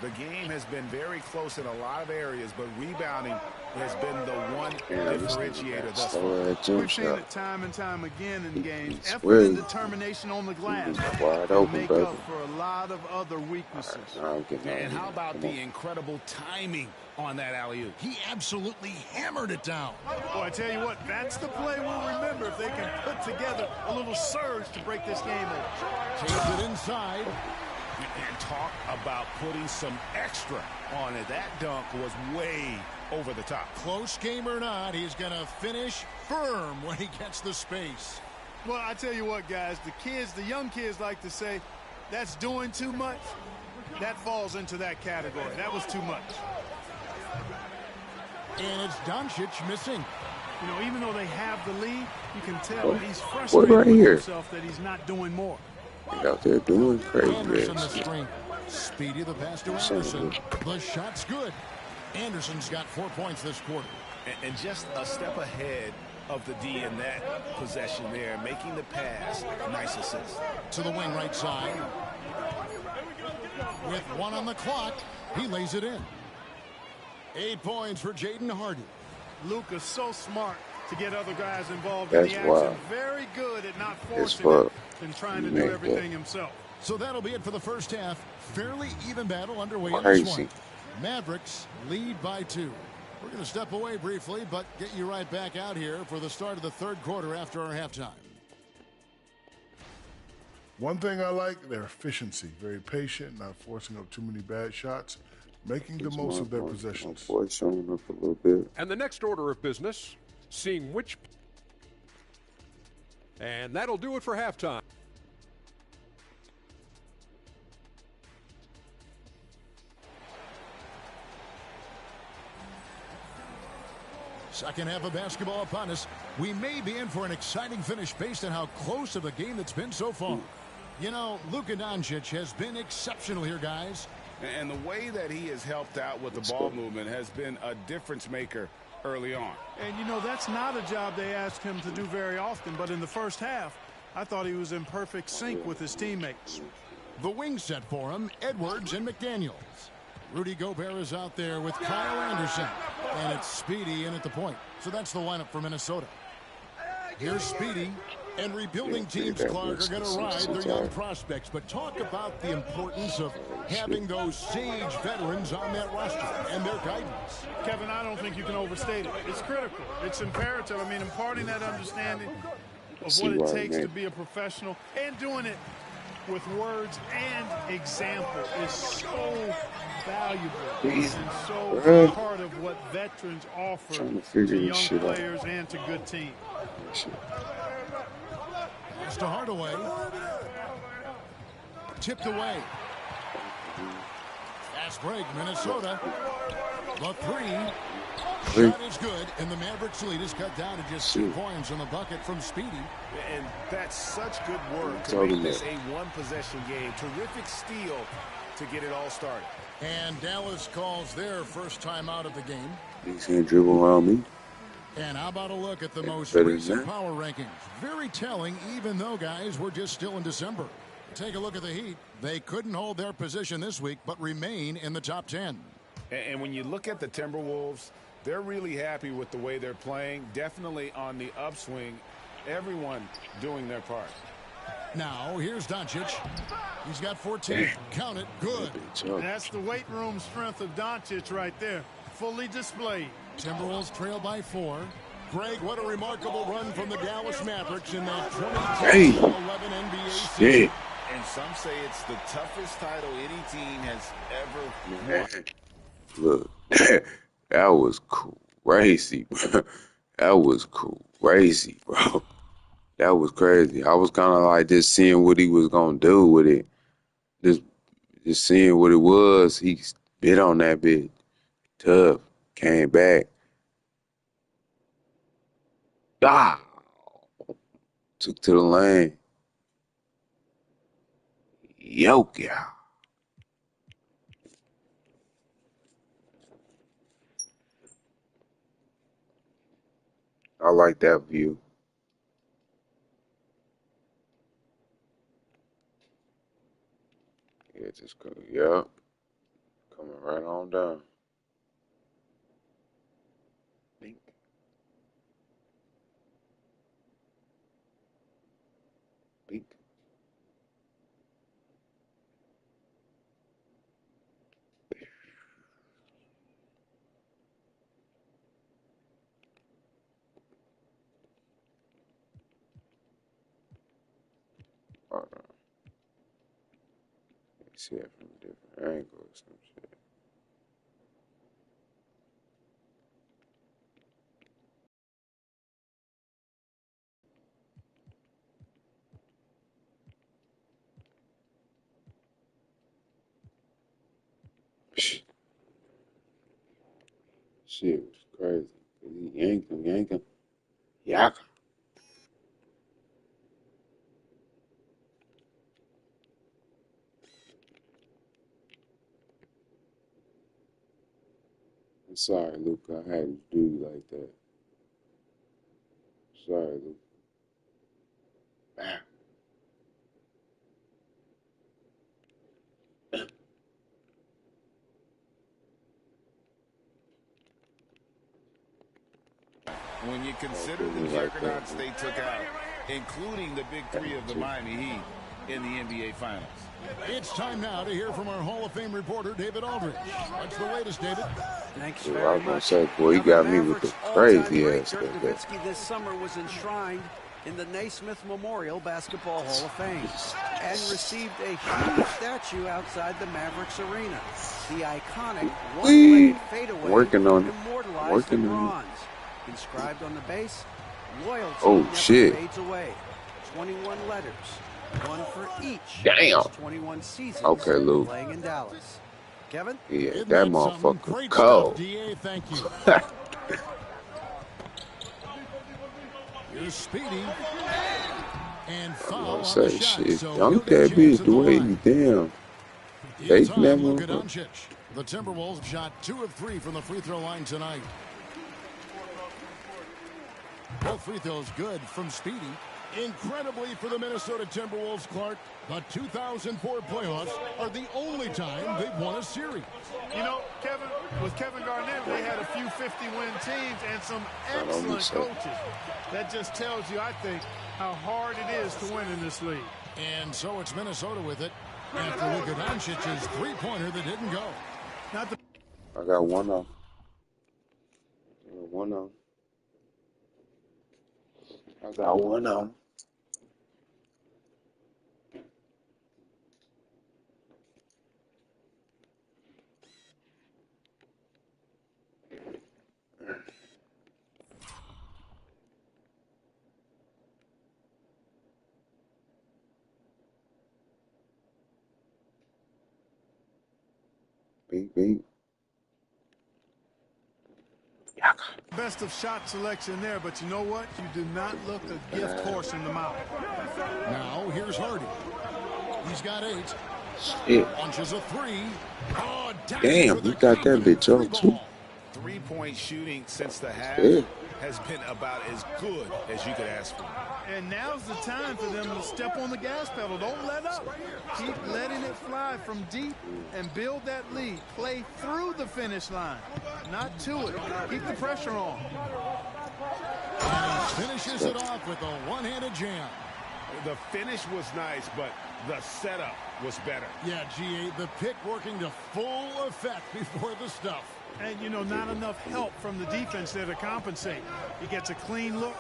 The game has been very close in a lot of areas, but rebounding has been the one differentiator thus far. We've seen it time and time again in games. Effort and determination on the glass make up for a lot of other weaknesses. And how about the incredible timing on that alley-oop? He absolutely hammered it down. Boy, I tell you what, that's the play we'll remember if they can put together a little surge to break this game over. Takes it inside. And talk about putting some extra on it. That dunk was way over the top. Close game or not, he's going to finish firm when he gets the space. Well, I tell you what, guys, the young kids like to say, that's doing too much. That falls into that category. That was too much. And it's Doncic missing. You know, even though they have the lead, you can tell he's frustrated with himself that he's not doing more. Out there doing crazy. Anderson the screen. Speedy the pass to Anderson. The shot's good. Anderson's got 4 points this quarter. And just a step ahead of the D in that possession there, making the pass. Nice assist. To the wing right side. With 1 on the clock, he lays it in. 8 points for Jaden Hardy. Luka's so smart to get other guys involved in the action. Wild. Very good at not forcing it and trying to do everything himself. So that'll be it for the first half. Fairly even battle underway in this one. Mavericks lead by 2. We're going to step away briefly, but get you right back out here for the start of the third quarter after our halftime. One thing I like, their efficiency. Very patient, not forcing up too many bad shots, making the most of their possessions. Showing up a little bit. And the next order of business, seeing which... And that'll do it for halftime. Second half of basketball upon us. We may be in for an exciting finish based on how close of a game that's been so far. You know, Luka Doncic has been exceptional here, guys. And the way that he has helped out with the ball movement has been a difference maker early on. And, you know, that's not a job they ask him to do very often. But in the first half, I thought he was in perfect sync with his teammates. The wing set for him, Edwards and McDaniels. Rudy Gobert is out there with Kyle Anderson. And it's Speedy in at the point. So that's the lineup for Minnesota. Here's Speedy. And rebuilding teams, Clark, are going to ride their young prospects. But talk about the importance of having those sage veterans on that roster and their guidance. Kevin, I don't think you can overstate it. It's critical. It's imperative. I mean, imparting that understanding of what it takes to be a professional and doing it with words and example is so valuable and so part of what veterans offer to young players and to good teams. Pass to Hardaway. Tipped away. Fast break, Minnesota. The 3. Shot is good, and the Mavericks lead is cut down to just 2 points on the bucket from Speedy. And that's such good work to make this a one-possession game. Terrific steal to get it all started. And Dallas calls their first time out of the game. He's going to dribble around me. And how about a look at the most recent power rankings? Very telling, even though, guys, we're just still in December. Take a look at the Heat. They couldn't hold their position this week, but remain in the top 10. And when you look at the Timberwolves, they're really happy with the way they're playing. Definitely on the upswing. Everyone doing their part. Now, here's Doncic. He's got 14. Count it. Good. That's the weight room strength of Doncic right there. Fully displayed. Timberwolves trail by 4. Greg, what a remarkable run from the Dallas Mavericks in that 2010-11 NBA season. And some say it's the toughest title any team has ever won. Look, that was crazy, bro. That was crazy, bro. That was crazy. I was kind of like just seeing what he was gonna do with it. Just seeing what it was. He bit on that bitch. Tough. Came back. Ah! Took to the lane. Yoke out. I like that view. Yeah, just go. Yep. Coming right on down. Bink. Bink. Hold on. See it from different angles. Some shit. Shit was crazy. He yanked him. Yak. I'm sorry, Luke. I had to do you like that. Sorry, Luke. When you consider the juggernauts they took out, including the big three of the Miami Heat in the NBA Finals. It's time now to hear from our Hall of Fame reporter, David Aldridge. What's the latest, David? Thanks Yeah, very I was gonna much. say, boy, you got me with the crazy ass Dirk stuff. Nowitzki this summer was enshrined in the Naismith Memorial Basketball Hall of Fame and received a huge statue outside the Mavericks arena. The iconic one-legged fadeaway immortalized in bronze. Inscribed on the base, loyalty never fades away. 21 letters, one for each of his 21 seasons playing in Dallas. Kevin? Yeah, that motherfucker cold. Thank you. Here's Speedy. And foul on the shot. Shit, So dunk that bitch the way you damn. Taking that Luka motherfucker. Doncic. The Timberwolves shot 2 of 3 from the free throw line tonight. Both free throws good from Speedy. Incredibly for the Minnesota Timberwolves, Clark, the 2004 playoffs are the only time they've won a series. You know, Kevin, with Kevin Garnett, they had a few 50-win teams and some excellent coaches. That just tells you, I think, how hard it is to win in this league. And so it's Minnesota with it after Luka Doncic's three-pointer that didn't go. I got one on. One on. I got one on. Beep, beep. Best of shot selection there, but you know what? You do not look a gift horse in the mouth. Now here's Hardy. He's got 8. Shit. Launches a 3. Oh, damn, you got that bitch off too. 3-point shooting since the half has been about as good as you could ask for. And now's the time for them to step on the gas pedal. Don't let up. Keep letting it fly from deep and build that lead. Play through the finish line, not to it. Keep the pressure on. And he finishes it off with a one-handed jam. The finish was nice, but the setup was better. Yeah, G.A., the pick working to full effect before the stuff. And, you know, not enough help from the defense there to compensate. He gets a clean look,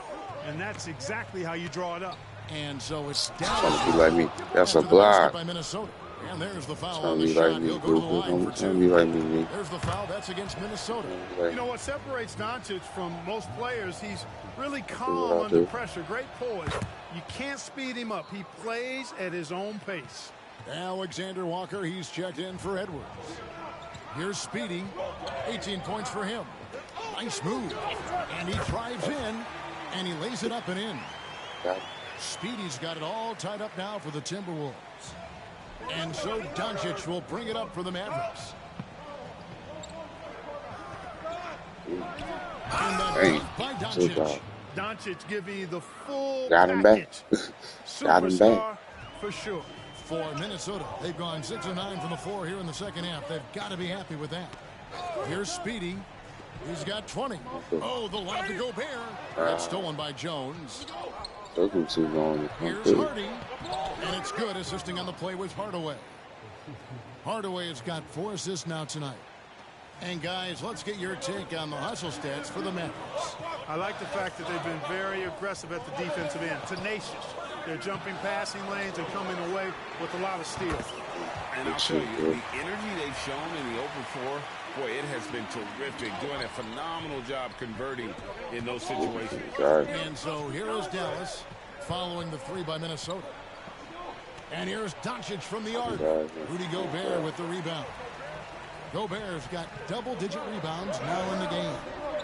and that's exactly how you draw it up. And so it's down. Trying to be like me. That's a block. By Minnesota. And there's the foul on the shot. Like He'll go to the line for two. Be like me. There's the foul. That's against Minnesota. You know what separates Doncic from most players? He's really calm under pressure. Great poise. You can't speed him up. He plays at his own pace. Alexander Walker, he's checked in for Edwards. Here's Speedy. 18 points for him. Nice move. And he drives in, and he lays it up and in. Speedy's got it all tied up now for the Timberwolves. And so Doncic will bring it up for the Mavericks. Hey, by Doncic. Doncic giving you the full got him back. Got him back. For sure. For Minnesota, they've gone 6 of 9 from the floor here in the second half. They've got to be happy with that. Here's Speedy. He's got 20. Oh, the lob to Gobert. That's stolen by Jones. Took him too long. Here's Hardy. And it's good. Assisting on the play was Hardaway. Hardaway has got 4 assists now tonight. And guys, let's get your take on the hustle stats for the Mavericks. I like the fact that they've been very aggressive at the defensive end. Tenacious. They're jumping passing lanes and coming away with a lot of steals. And I'll tell you, the energy they've shown in the open floor, boy, it has been terrific. Doing a phenomenal job converting in those situations. And so here is Dallas following the 3 by Minnesota. And here's Doncic from the arc. Rudy Gobert with the rebound. Gobert's got double-digit rebounds now in the game.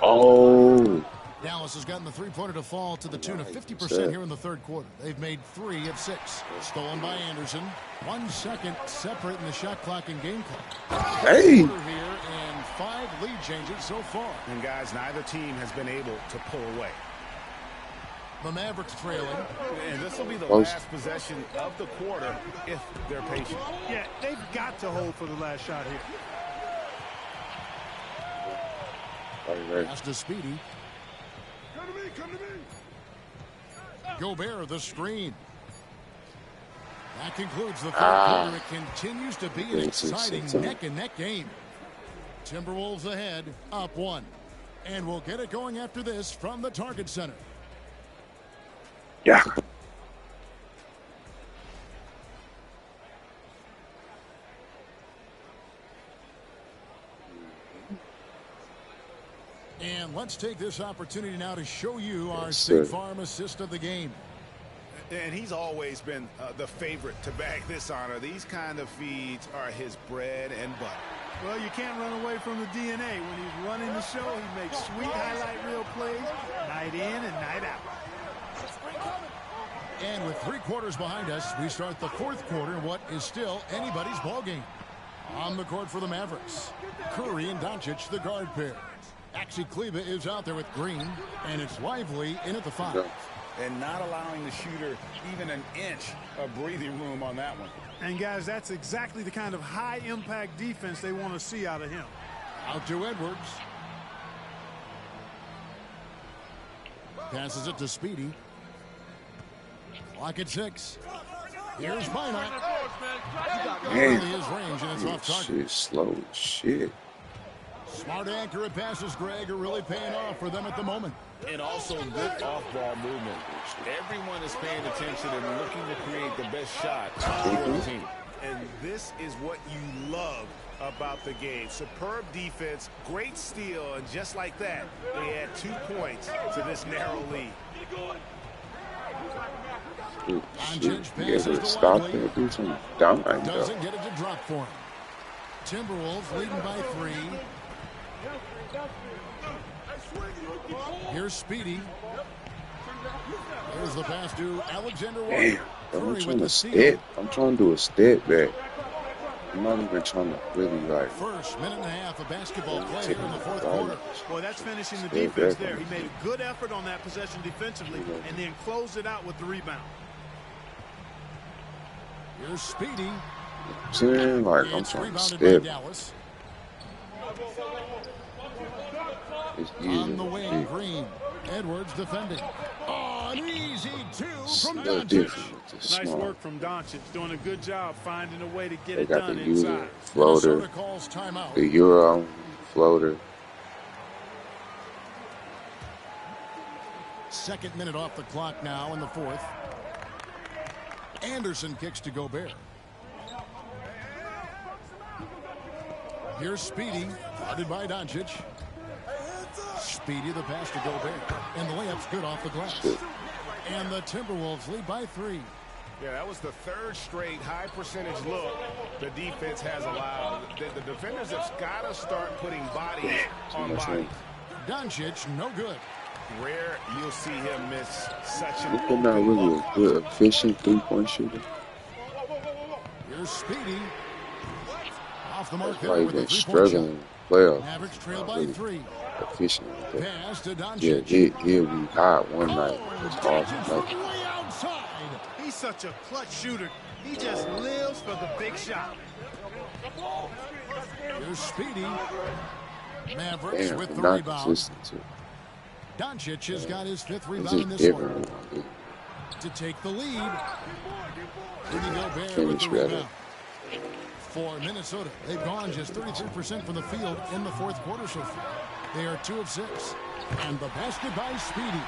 Oh. Dallas has gotten the three-pointer to fall to the tune of 50% here in the third quarter. They've made 3 of 6. Stolen by Anderson. 1 second separating the shot clock and game clock. Hey. Here and 5 lead changes so far. And guys, neither team has been able to pull away. The Mavericks trailing. And this will be the last possession of the quarter if they're patient. Yeah, they've got to hold for the last shot here. Pass to Speedy. Come to me. Gobert, the screen. That concludes the third quarter. It continues to be an exciting neck-and-neck game. Timberwolves ahead, up 1. And we'll get it going after this from the Target Center. Yeah. And let's take this opportunity now to show you our State Farm assist of the game. And he's always been the favorite to bag this honor. These kind of feeds are his bread and butter. Well, you can't run away from the DNA. When he's running the show, he makes sweet highlight reel plays night in and night out. And with 3 quarters behind us, we start the fourth quarter in what is still anybody's ball game. On the court for the Mavericks, Curry and Doncic, the guard pair. Axie Kleba is out there with Green, and it's Lively in at the 5. And not allowing the shooter even an inch of breathing room on that one. And guys, that's exactly the kind of high-impact defense they want to see out of him. Out to Edwards. Passes it to Speedy. Clock at 6. Here's Minot. Man, his range, and it's off target. Shit, slow shit. Smart, accurate passes, Greg, are really paying off for them at the moment. And also good off-ball movement. Everyone is paying attention and looking to create the best shot for the team. And this is what you love about the game. Superb defense, great steal, and just like that, they add 2 points to this narrow lead. Shit, be able to stop there, do some down right there. Doesn't get it to drop for him. Timberwolves leading by 3. Here's Speedy. There's the pass to Alexander Walker. Damn, I'm trying to step. I'm trying to do a step back. I'm not even trying to really like. First minute and a half of basketball play here in the fourth quarter. Boy, that's finishing the defense there. He made a good effort on that possession defensively and then closed it out with the rebound. Here's Speedy. I'm like, I'm trying to step. On the wing, Green. Edwards defending. Oh, an easy easy two It's from a little Doncic. different with this Nice small. work from Doncic, doing a good job finding a way to get They it got the done Euro inside. floater, Minnesota calls timeout. the Euro floater. Second minute off the clock now in the fourth. Anderson kicks to Gobert. Here's Speedy, guarded by Doncic. Speedy the pass to Gobert. And the layup's good off the glass. And the Timberwolves lead by 3. Yeah, that was the third straight high percentage look the defense has allowed. The defenders have got to start putting bodies on bodies. Doncic, no good. Rare you'll see him miss such an Look at not really a good, efficient three-point shooter. Here's Speedy. Off the mark That's there why he's with a been 3-point shot. struggling in the playoffs. Mavericks trail by Really 3. efficient with that. Pass to Yeah, Doncic. he'll be hot one night. It's all Doncic for from nothing. way outside. He's such a clutch shooter. He just lives for the big shot. Here's Speedy. Mavericks Damn, with we're the not rebound. consistent too. Doncic has got his 5th It's rebound in just this one. different. To take the lead. Rudy Gobert with Finish the better. rebound. For Minnesota, they've gone just 33% from the field in the fourth quarter so far. They are 2 of 6. And the basket by Speedy.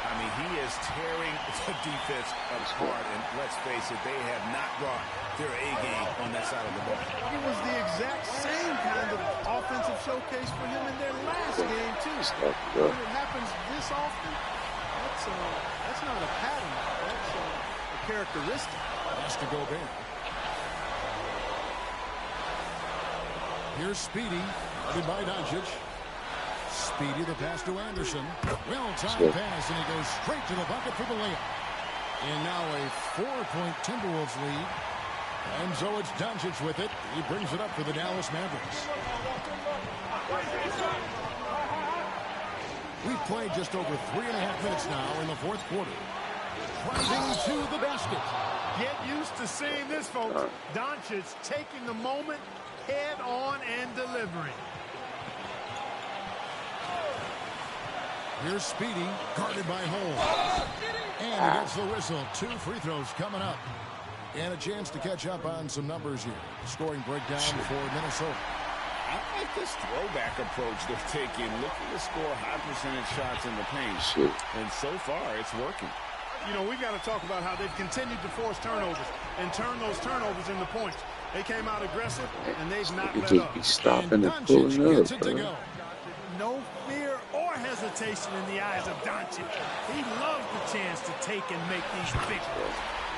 I mean, he is tearing the defense apart. And let's face it, they have not brought their A game on that side of the ball. It was the exact same kind of offensive showcase for him in their last game, too. When it happens this often, that's not a pattern. That's a characteristic. Pass to Gobert. Here's Speedy, guarded by Doncic. Speedy the pass to Anderson. Well-timed pass, and he goes straight to the bucket for the layup. And now a 4-point Timberwolves lead. And so it's Doncic with it. He brings it up for the Dallas Mavericks. We've played just over 3.5 minutes now in the fourth quarter. Driving to the basket. Get used to seeing this, folks. Doncic taking the moment head on and delivering. Here's Speedy, guarded by Holmes. And he gets the whistle. 2 free throws coming up. And a chance to catch up on some numbers here. Scoring breakdown for Minnesota. I like this throwback approach they're taking, looking to score high percentage shots in the paint. And so far, it's working. You know, we've got to talk about how they've continued to force turnovers and turn those turnovers into points. They came out aggressive, and they've not let up. Be stopping and pulling up, bro. No fear or hesitation in the eyes of Doncic. He loves the chance to take and make these big ones.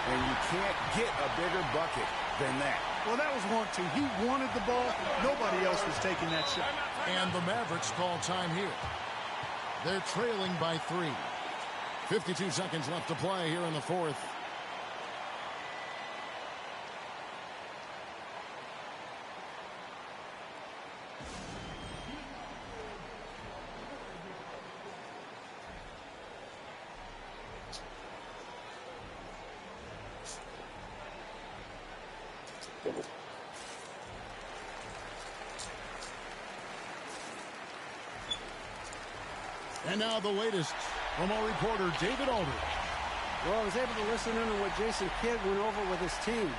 And you can't get a bigger bucket than that. Well, that was want to. He wanted the ball. Nobody else was taking that shot. And the Mavericks call time here. They're trailing by 3. 52 seconds left to play here in the fourth. And now the latest from our reporter, David Aldridge. Well, I was able to listen in on what Jason Kidd went over with his team.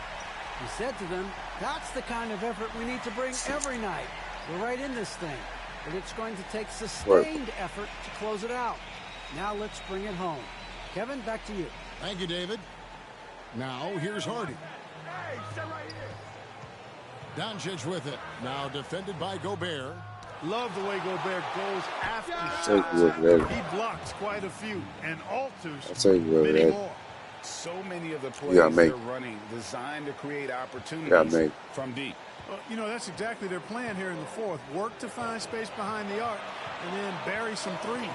He said to them, that's the kind of effort we need to bring every night. We're right in this thing, but it's going to take sustained effort to close it out. Now let's bring it home. Kevin, back to you. Thank you, David. Now here's Hardy. Hey, stay right here. Doncic with it. Now defended by Gobert. Love the way Gobert goes after shots. He blocks quite a few and alters many more. So many of the plays they're running designed to create opportunities from deep. Well, you know, that's exactly their plan here in the fourth. Work to find space behind the arc and then bury some threes.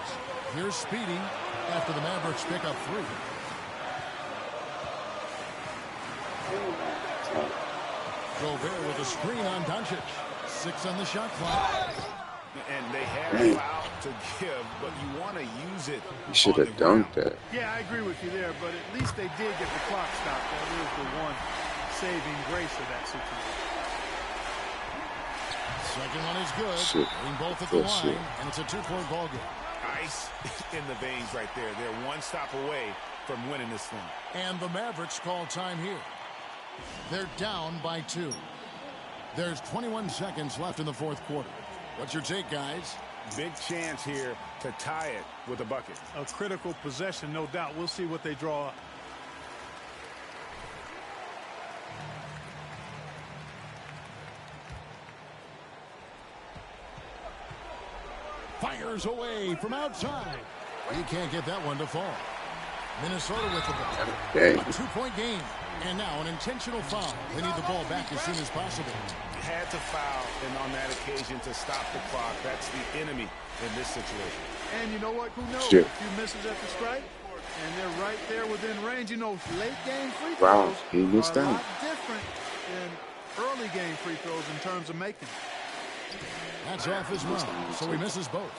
Here's Speedy after the Mavericks pick up 3. Gobert with a screen on Doncic. 6 on the shot clock. And they have a foul to give, but you want to use it. You should have dunked that. Yeah, I agree with you there, but at least they did get the clock stopped. That is the one saving grace of that situation. Second one is good. Bring both at the line, and it's a 2-point ball game. ice in the veins right there. They're one stop away from winning this thing. And the Mavericks call time here. They're down by 2. There's 21 seconds left in the fourth quarter. What's your take, guys? Big chance here to tie it with a bucket. A critical possession, no doubt. We'll see what they draw up. Fires away from outside. He can't get that one to fall. Minnesota with the ball. A 2-point game. And now an intentional foul. They need the ball back as soon as possible. Had to foul, and on that occasion to stop the clock. That's the enemy in this situation. And you know what? Who knows? A few misses at the stripe, and they're right there within range. You know, late game free throws are a lot different than early game free throws in terms of making. That's off his mark, so he misses both.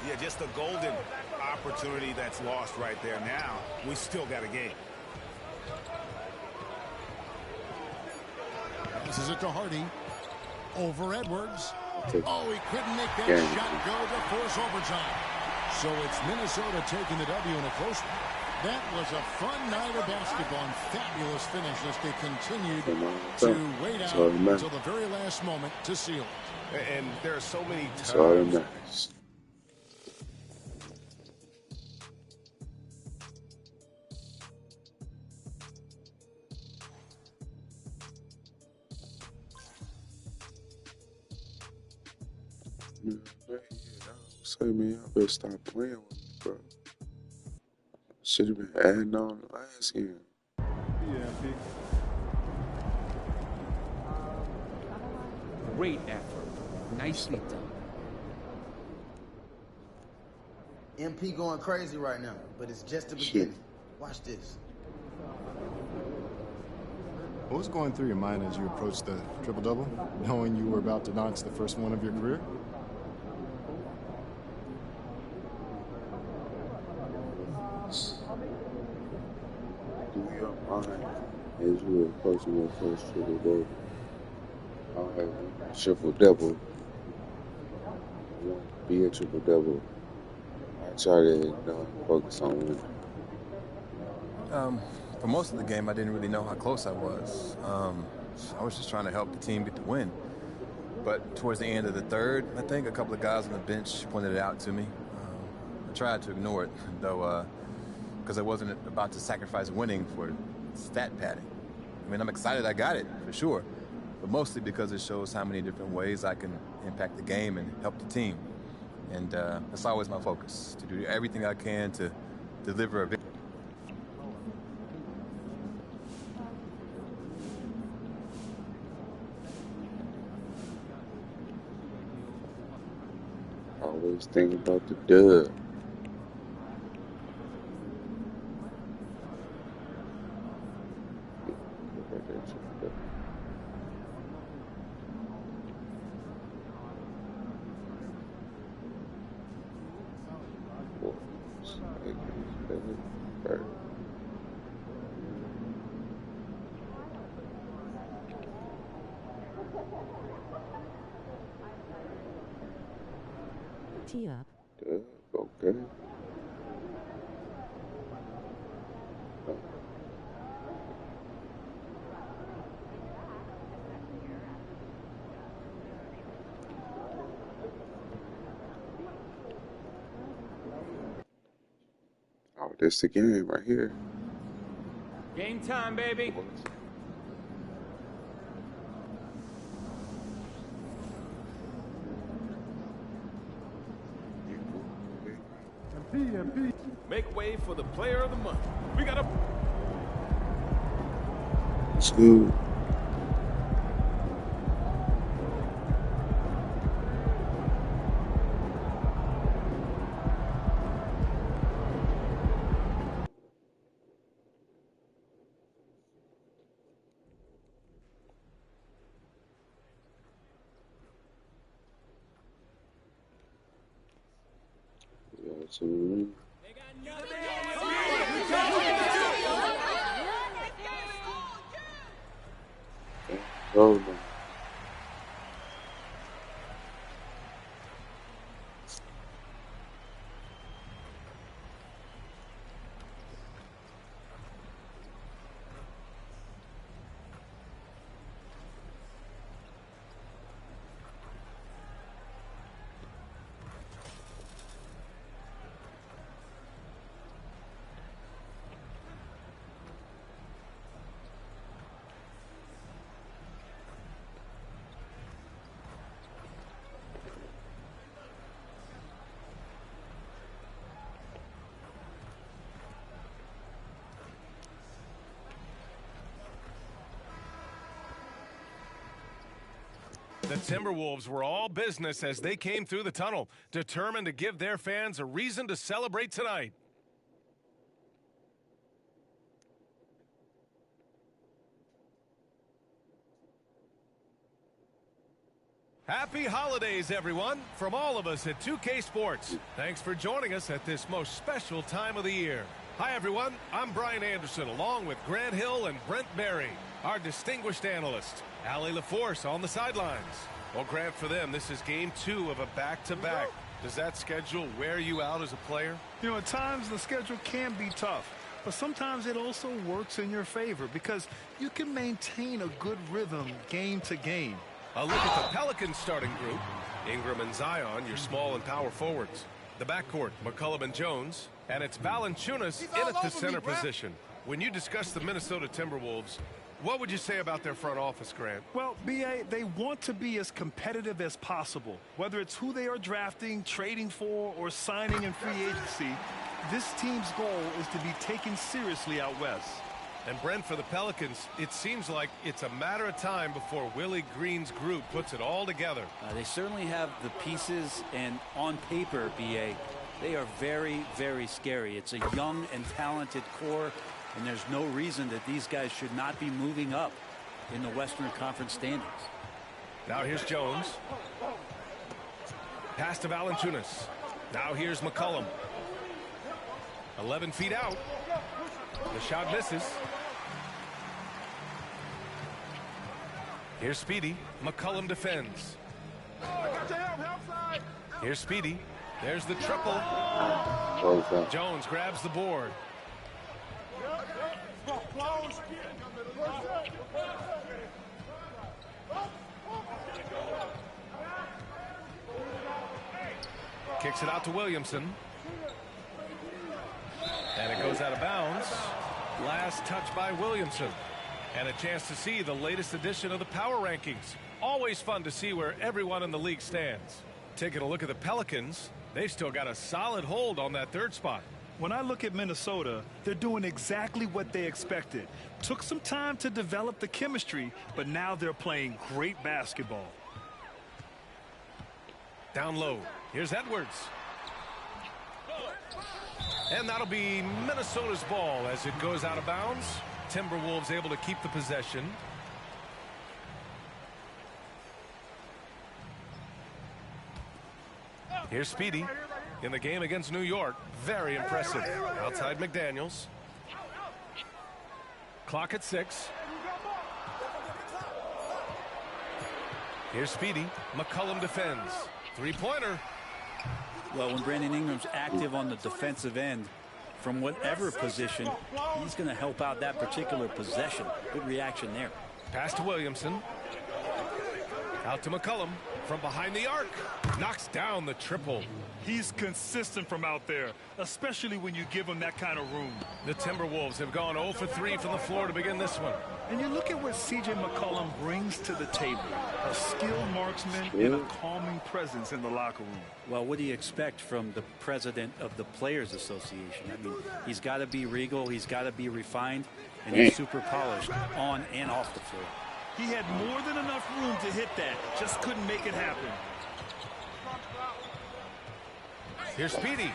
Yeah, just a golden opportunity that's lost right there. Now, we still got a game. This is it to Hardy. Over Edwards. Oh, he couldn't make that shot go to force overtime. So it's Minnesota taking the W in a close one. That was a fun night of basketball and fabulous finish as they continued to wait out until the very last moment to seal it. And there are so many times. Say, man, y'all better stop playing with me, bro. Should have been adding on the last game. Yeah, big. Great effort. Nicely done. MP going crazy right now, but it's just the beginning. Watch this. What was going through your mind as you approached the triple-double, knowing you were about to notch the first one of your career? Do your mind as you were approaching your first triple-double. I have a triple-double. I won't be a triple-double. I try to focus on winning. For most of the game, I didn't really know how close I was. I was just trying to help the team get the win. But towards the end of the third, I think a couple of guys on the bench pointed it out to me. I tried to ignore it, though, because I wasn't about to sacrifice winning for stat padding. I mean, I'm excited I got it, for sure, but mostly because it shows how many different ways I can impact the game and help the team. And that's always my focus, to do everything I can to deliver a victory. Always think about the dub. Tee up. Okay. Oh, this the game right here. Game time, baby. MP. Make way for the player of the month. We got a School. Oh, no. The Timberwolves were all business as they came through the tunnel, determined to give their fans a reason to celebrate tonight. Happy holidays, everyone, from all of us at 2K Sports. Thanks for joining us at this most special time of the year. Hi, everyone. I'm Brian Anderson, along with Grant Hill and Brent Barry, our distinguished analyst. Allie LaForce on the sidelines. Well, Grant, for them, this is game 2 of a back-to-back. Does that schedule wear you out as a player? You know, at times the schedule can be tough, but sometimes it also works in your favor because you can maintain a good rhythm game to game. A look at the Pelicans starting group. Ingram and Zion, your small and power forwards. The backcourt, McCollum and Jones. And it's Valanciunas in at the center position. When you discuss the Minnesota Timberwolves, what would you say about their front office, Grant? Well, B.A., they want to be as competitive as possible. Whether it's who they are drafting, trading for, or signing in free agency, this team's goal is to be taken seriously out west. And Brent, for the Pelicans, it seems like it's a matter of time before Willie Green's group puts it all together. They certainly have the pieces, and on paper, B.A., they are very, very scary. It's a young and talented core, and there's no reason that these guys should not be moving up in the Western Conference standings. Now here's Jones. Pass to Valanciunas. Now here's McCollum. 11 feet out. The shot misses. Here's Speedy. McCollum defends. Here's Speedy. There's the triple. Jones grabs the board. Kicks it out to Williamson. And it goes out of bounds. Last touch by Williamson. And a chance to see the latest edition of the power rankings. Always fun to see where everyone in the league stands. Taking a look at the Pelicans, they've still got a solid hold on that third spot. When I look at Minnesota, they're doing exactly what they expected. Took some time to develop the chemistry, but now they're playing great basketball. Down low. Here's Edwards. And that'll be Minnesota's ball as it goes out of bounds. Timberwolves able to keep the possession. Here's Speedy in the game against New York. Very impressive. Outside McDaniels. Clock at 6. Here's Speedy. McCollum defends. Three-pointer. Well, when Brandon Ingram's active on the defensive end, from whatever position, he's going to help out that particular possession. Good reaction there. Pass to Williamson. Out to McCollum from behind the arc. Knocks down the triple. He's consistent from out there, especially when you give him that kind of room. The Timberwolves have gone 0 for 3 from the floor to begin this one. And you look at what C.J. McCollum brings to the table. A skilled marksman and a calming presence in the locker room. Well, what do you expect from the president of the Players Association? I mean, he's got to be regal, he's got to be refined, and he's super polished on and off the floor. He had more than enough room to hit that, just couldn't make it happen. Here's Speedy.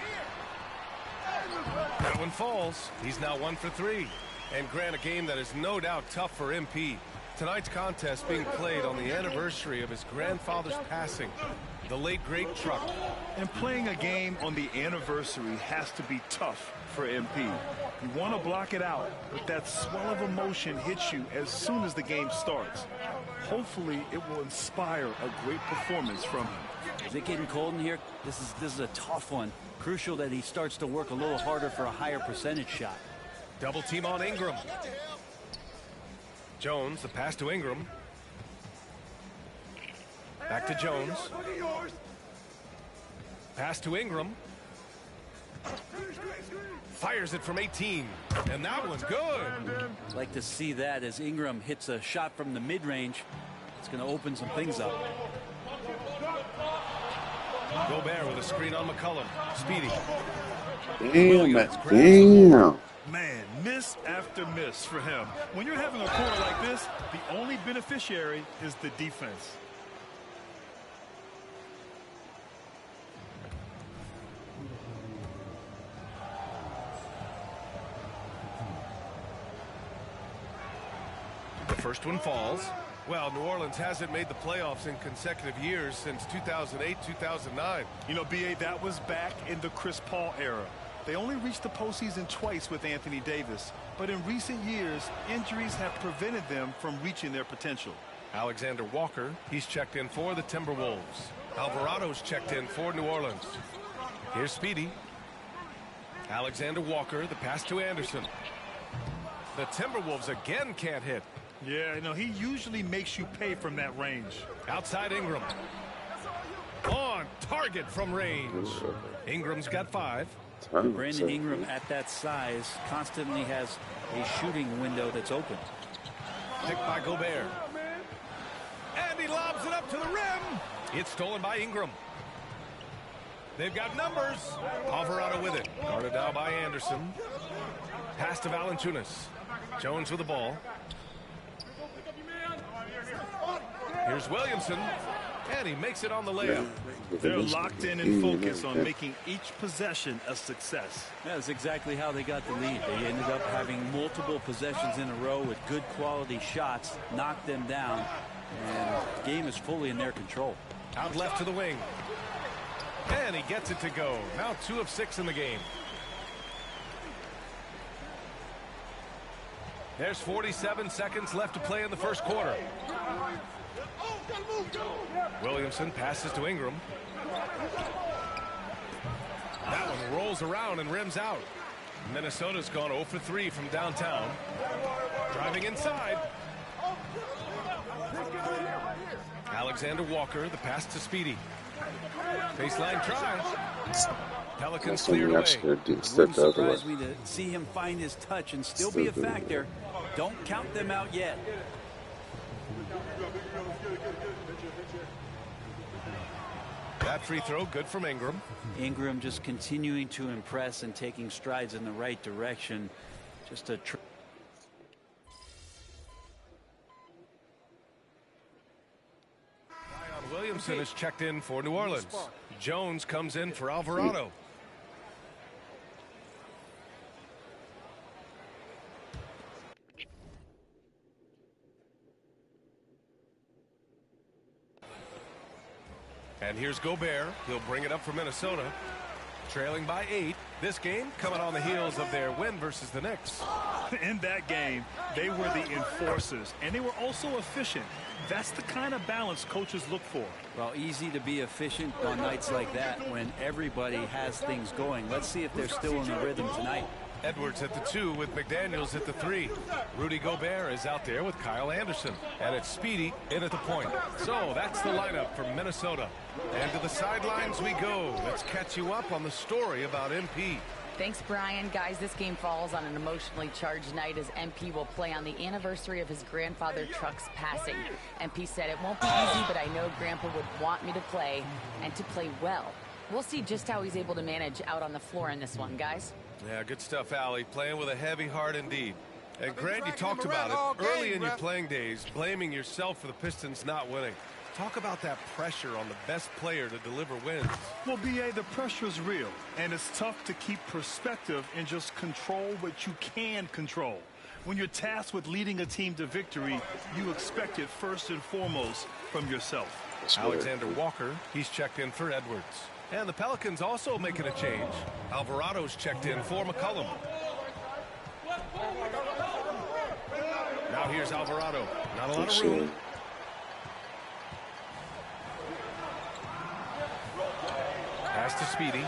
That one falls. He's now 1 for 3. And Grant, a game that is no doubt tough for MP. Tonight's contest being played on the anniversary of his grandfather's passing, the late great Truck. And playing a game on the anniversary has to be tough for MP. You want to block it out, but that swell of emotion hits you as soon as the game starts. Hopefully it will inspire a great performance from him. Is it getting cold in here? This is a tough one. Crucial that he starts to work a little harder for a higher percentage shot. Double team on Ingram. Jones, the pass to Ingram. Back to Jones. Pass to Ingram. Fires it from 18. And that one's good. I'd like to see that as Ingram hits a shot from the mid-range. It's going to open some things up. Gobert with a screen on McCollum. Speedy. Damn. Man, miss after miss for him. When you're having a quarter like this, the only beneficiary is the defense. First one falls. Well, New Orleans hasn't made the playoffs in consecutive years since 2008, 2009. You know, B.A., that was back in the Chris Paul era. They only reached the postseason twice with Anthony Davis. But in recent years, injuries have prevented them from reaching their potential. Alexander Walker, he's checked in for the Timberwolves. Alvarado's checked in for New Orleans. Here's Speedy. Alexander Walker, the pass to Anderson. The Timberwolves again can't hit. Yeah, no, he usually makes you pay from that range. Outside Ingram. On target from range. Ingram's got 5. Brandon Ingram at that size constantly has a shooting window that's open. Picked by Gobert. And he lobs it up to the rim. It's stolen by Ingram. They've got numbers. Alvarado with it. Guarded now by Anderson. Pass to Valanciunas. Jones with the ball. Here's Williamson. And he makes it on the layup. They're locked in and focused on making each possession a success. That's exactly how they got the lead. They ended up having multiple possessions in a row with good quality shots, knocked them down, and the game is fully in their control. Out left to the wing. And he gets it to go. Now 2 of 6 in the game. There's 47 seconds left to play in the first quarter. Williamson passes to Ingram. That one rolls around and rims out. Minnesota's gone 0 for 3 from downtown. Driving inside. Alexander Walker, the pass to Speedy. Baseline try. Pelicans cleared away. It wouldn't surprise me to see him find his touch and still be a factor. Don't count them out yet. That free throw good from Ingram. Ingram just continuing to impress and taking strides in the right direction. Just a Williamson is checked in for New Orleans. Jones comes in for Alvarado. And here's Gobert. He'll bring it up for Minnesota. Trailing by 8. This game coming on the heels of their win versus the Knicks. In that game, they were the enforcers, and they were also efficient. That's the kind of balance coaches look for. Well, easy to be efficient on nights like that when everybody has things going. Let's see if they're still in the rhythm tonight. Edwards at the 2 with McDaniels at the 3. Rudy Gobert is out there with Kyle Anderson. And it's Speedy in at the point. So that's the lineup for Minnesota. And to the sidelines we go. Let's catch you up on the story about MP. Thanks, Brian. Guys, this game falls on an emotionally charged night as MP will play on the anniversary of his grandfather Truck's passing. MP said, "It won't be easy, but I know Grandpa would want me to play and to play well." We'll see just how he's able to manage out on the floor in this one, guys. Yeah, good stuff, Allie. Playing with a heavy heart indeed. And Grant, you talked about it early in your playing days, blaming yourself for the Pistons not winning. Talk about that pressure on the best player to deliver wins. Well, B.A., the pressure is real, and it's tough to keep perspective and just control what you can control. When you're tasked with leading a team to victory, you expect it first and foremost from yourself. Alexander Walker, he's checked in for Edwards. And the Pelicans also making a change. Alvarado's checked in for McCollum. Now here's Alvarado. Not a lot of room. Pass to Speedy.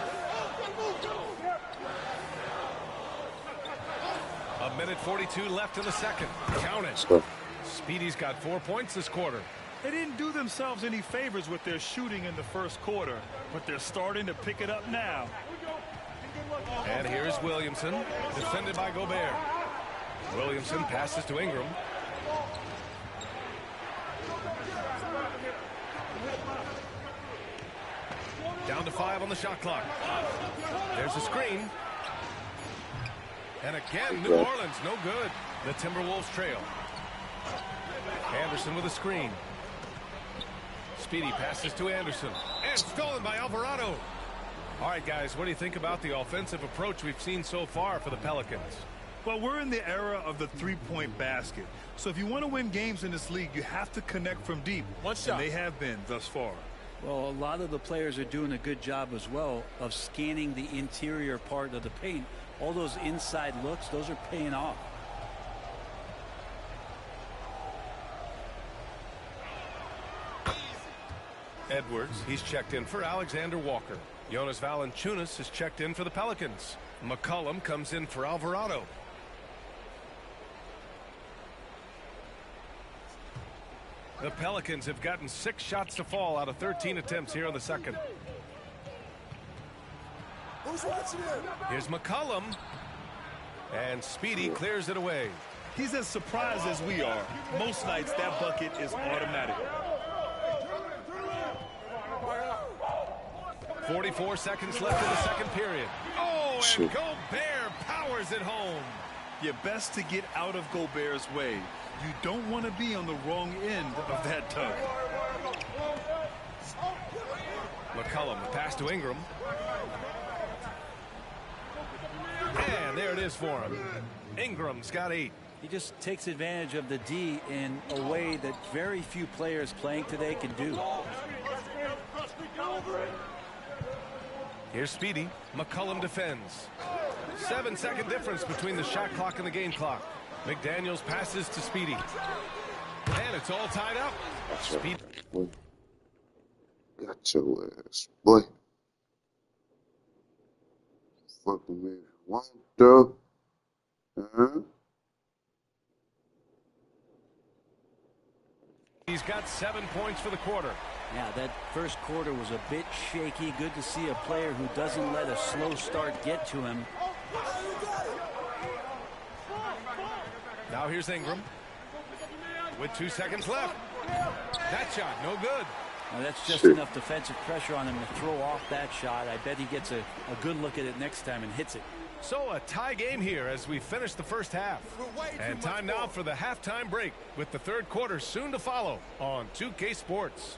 A minute 42 left in the second. Count it. Speedy's got 4 points this quarter. They didn't do themselves any favors with their shooting in the first quarter, but they're starting to pick it up now. And here's Williamson, defended by Gobert. Williamson passes to Ingram. Down to 5 on the shot clock. There's a screen. And again, New Orleans, no good. The Timberwolves trail. Anderson with a screen. Speedy passes to Anderson. And stolen by Alvarado. All right, guys, what do you think about the offensive approach we've seen so far for the Pelicans? Well, we're in the era of the three-point basket. So if you want to win games in this league, you have to connect from deep. One shot. And they have been thus far. Well, a lot of the players are doing a good job as well of scanning the interior part of the paint. All those inside looks, those are paying off. Edwards, he's checked in for Alexander Walker. Jonas Valanciunas is checked in for the Pelicans. McCollum comes in for Alvarado. The Pelicans have gotten 6 shots to fall out of 13 attempts here in the second. Who's watching him? Here's McCollum. And Speedy clears it away. He's as surprised as we are. Most nights that bucket is automatic. 44 seconds left in the second period. Oh, and Gobert powers it home. You're best to get out of Gobert's way. You don't want to be on the wrong end of that tug. McCollum, the pass to Ingram. And there it is for him. Ingram's got 8. He just takes advantage of the D in a way that very few players playing today can do. Here's Speedy. McCollum defends. 7-second difference between the shot clock and the game clock. McDaniels passes to Speedy. And it's all tied up. Speedy. Got your ass, boy. Fuck with me. One, two. He's got 7 points for the quarter. Yeah, that first quarter was a bit shaky. Good to see a player who doesn't let a slow start get to him. Now here's Ingram. With 2 seconds left. That shot, no good. Now that's just enough defensive pressure on him to throw off that shot. I bet he gets a good look at it next time and hits it. So a tie game here as we finish the first half. And time now for the halftime break with the third quarter soon to follow on 2K Sports.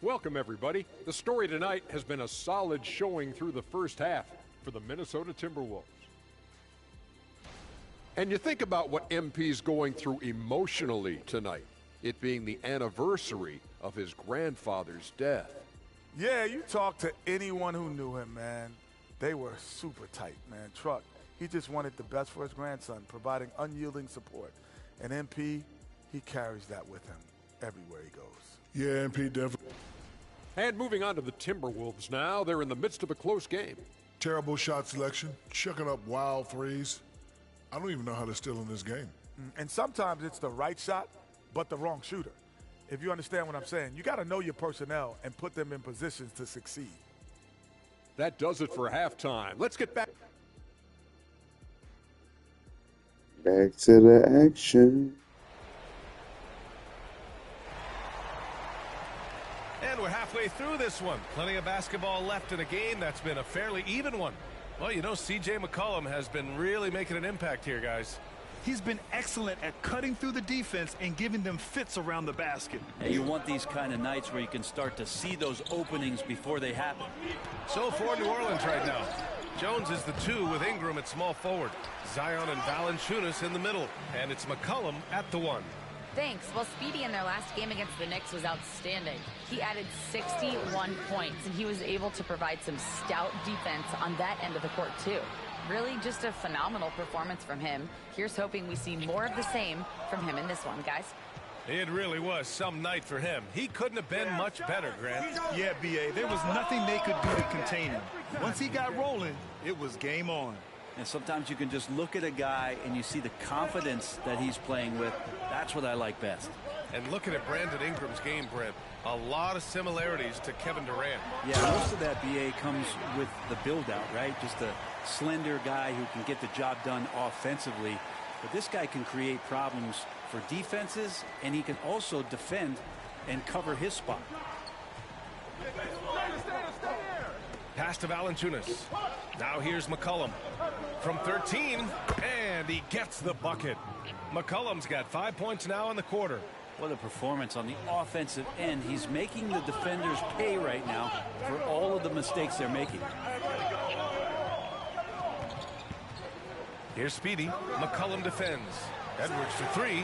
Welcome, everybody. The story tonight has been a solid showing through the first half for the Minnesota Timberwolves. And you think about what MP's going through emotionally tonight, it being the anniversary of his grandfather's death. Yeah, you talk to anyone who knew him, man. They were super tight, man. Truck, he just wanted the best for his grandson, providing unyielding support. And MP, he carries that with him everywhere he goes. Yeah, MP definitely. And moving on to the Timberwolves now, they're in the midst of a close game. Terrible shot selection, chucking up wild threes. I don't even know how they're still in this game. And sometimes it's the right shot, but the wrong shooter. If you understand what I'm saying, you got to know your personnel and put them in positions to succeed. That does it for halftime. Let's get back. Back to the action. And we're halfway through this one. Plenty of basketball left in a game that's been a fairly even one. Well, you know, C.J. McCollum has been really making an impact here, guys. He's been excellent at cutting through the defense and giving them fits around the basket. And you want these kind of nights where you can start to see those openings before they happen. So for New Orleans right now, Jones is the 2 with Ingram at small forward. Zion and Valanciunas in the middle. And it's McCollum at the 1. Thanks. Well, Speedy in their last game against the Knicks was outstanding. He added 61 points, and he was able to provide some stout defense on that end of the court, too. Really just a phenomenal performance from him. Here's hoping we see more of the same from him in this one, guys. It really was some night for him. He couldn't have been much better, Grant. Yeah, B.A., there was nothing they could do to contain him. Once he got rolling, it was game on. And sometimes you can just look at a guy and you see the confidence that he's playing with. That's what I like best. And looking at Brandon Ingram's game, Brent, a lot of similarities to Kevin Durant. Yeah, most of that, B.A., comes with the build-out, right? Just a slender guy who can get the job done offensively. But this guy can create problems for defenses, and he can also defend and cover his spot. Pass to Valanciunas. Now here's McCollum. From 13, and he gets the bucket. McCollum's got 5 points now in the quarter. What a performance on the offensive end. He's making the defenders pay right now for all of the mistakes they're making. Here's Speedy. McCollum defends. Edwards for 3.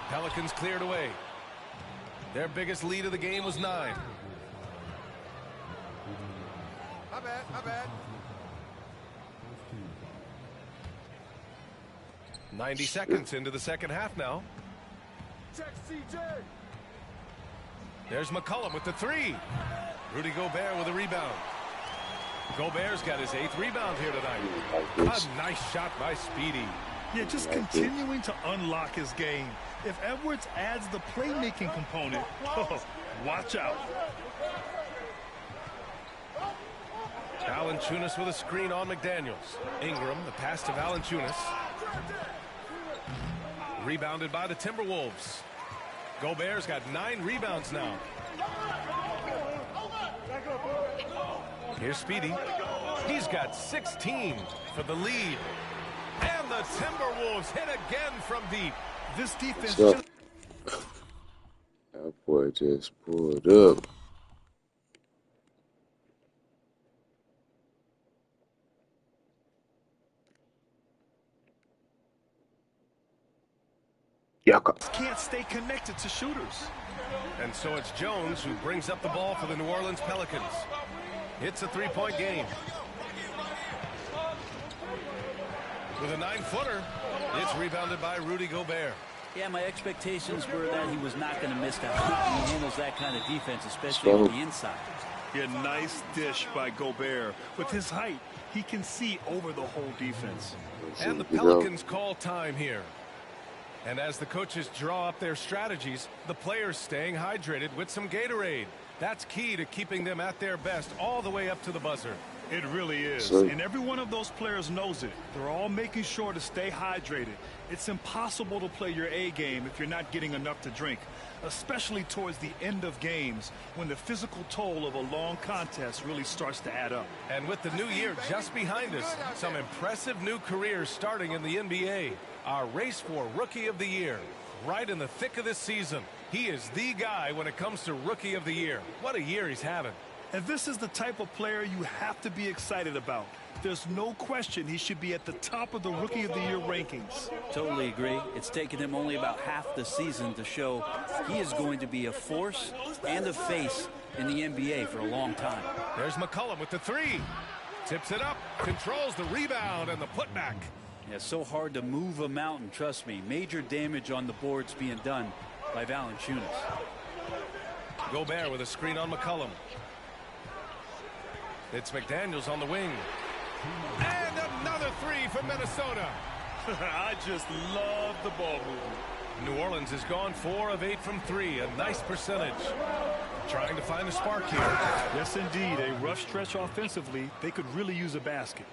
Pelicans cleared away. Their biggest lead of the game was 9. My bad. 90 seconds into the second half now. There's McCollum with the 3. Rudy Gobert with a rebound. Gobert's got his 8th rebound here tonight. A nice shot by Speedy. Yeah, just continuing to unlock his game. If Edwards adds the playmaking component, watch out. Valanciunas with a screen on McDaniels. Ingram, the pass to Valanciunas. Rebounded by the Timberwolves. Gobert's got 9 rebounds now. Here's Speedy. He's got 16 for the lead. And the Timberwolves hit again from deep. This defense just... That boy just pulled up. Can't stay connected to shooters. And so it's Jones who brings up the ball for the New Orleans Pelicans. It's a 3-point game. With a 9-footer, it's rebounded by Rudy Gobert. Yeah, my expectations were that he was not going to miss that. He handles that kind of defense, especially on the inside. Yeah, nice dish by Gobert. With his height, he can see over the whole defense. And the Pelicans call time here. And as the coaches draw up their strategies, the players staying hydrated with some Gatorade. That's key to keeping them at their best all the way up to the buzzer. It really is. And every one of those players knows it. They're all making sure to stay hydrated. It's impossible to play your A game if you're not getting enough to drink, especially towards the end of games when the physical toll of a long contest really starts to add up. And with the new year just behind us, some impressive new careers starting in the NBA. Our race for Rookie of the Year, right in the thick of this season. He is the guy when it comes to Rookie of the Year. What a year he's having. And this is the type of player you have to be excited about. There's no question he should be at the top of the Rookie of the Year rankings. Totally agree. It's taken him only about half the season to show he is going to be a force and a face in the NBA for a long time. There's McCollum with the 3. Tips it up, controls the rebound and the putback. Yeah, so hard to move a mountain, trust me. Major damage on the boards being done by Valanciunas. Gobert with a screen on McCollum. It's McDaniels on the wing. And another 3 for Minnesota. I just love the ball movement. New Orleans has gone 4 of 8 from 3. A nice percentage. Trying to find a spark here. Yes, indeed. A rough stretch offensively. They could really use a basket.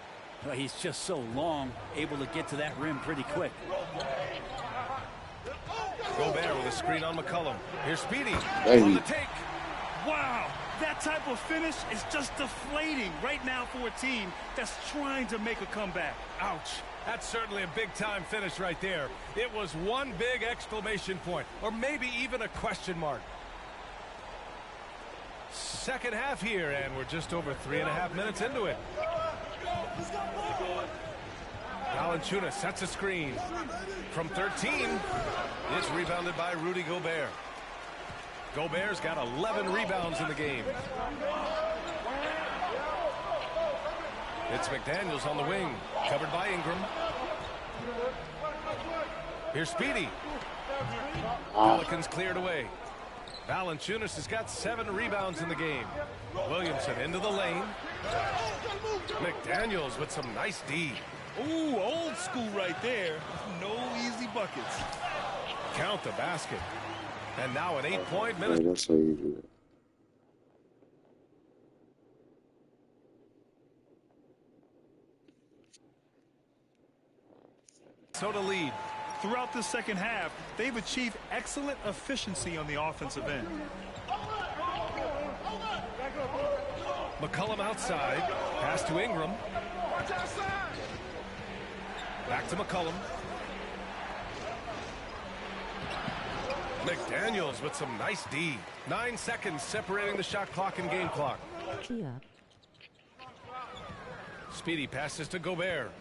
Well, he's just so long, able to get to that rim pretty quick. Gobert with a screen on McCollum. Here's Speedy on the take. Wow, that type of finish is just deflating right now for a team that's trying to make a comeback. Ouch. That's certainly a big-time finish right there. It was one big exclamation point, or maybe even a question mark. Second half here, and we're just over 3.5 minutes into it. Valanciunas sets a screen. From 13, it's rebounded by Rudy Gobert. Gobert's got 11 rebounds in the game. It's McDaniels on the wing, covered by Ingram. Here's Speedy. Pelicans cleared away. Valanciunas has got 7 rebounds in the game. Williamson into the lane. McDaniels with some nice D. Ooh, old school right there. No easy buckets. Count the basket. And now an 8-point minute. That's how you do it. So to lead. Throughout the second half, they've achieved excellent efficiency on the offensive end. McCollum outside. Pass to Ingram. Back to McCollum. McDaniels with some nice D. 9 seconds separating the shot clock and game clock. Speedy passes to Gobert.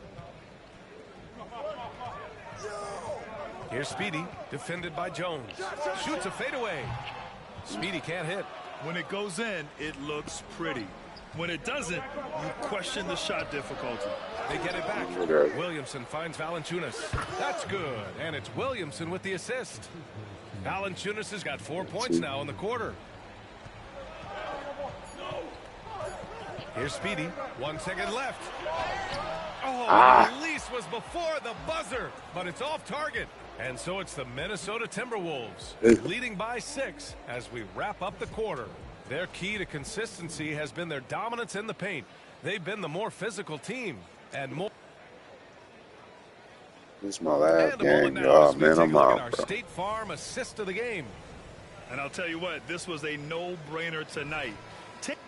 Here's Speedy, defended by Jones. Shoots a fadeaway. Speedy can't hit. When it goes in, it looks pretty. When it doesn't, you question the shot difficulty. They get it back. Williamson finds Valanciunas. That's good. And it's Williamson with the assist. Valanciunas has got 4 points now in the quarter. Here's Speedy. 1 second left. Oh, the release was before the buzzer, but it's off target. And so it's the Minnesota Timberwolves leading by 6 as we wrap up the quarter. Their key to consistency has been their dominance in the paint. They've been the more physical team and more. This is my last game, y'all. Man, I'm out, bro. State Farm assist of the game. And I'll tell you what, this was a no-brainer tonight. Teams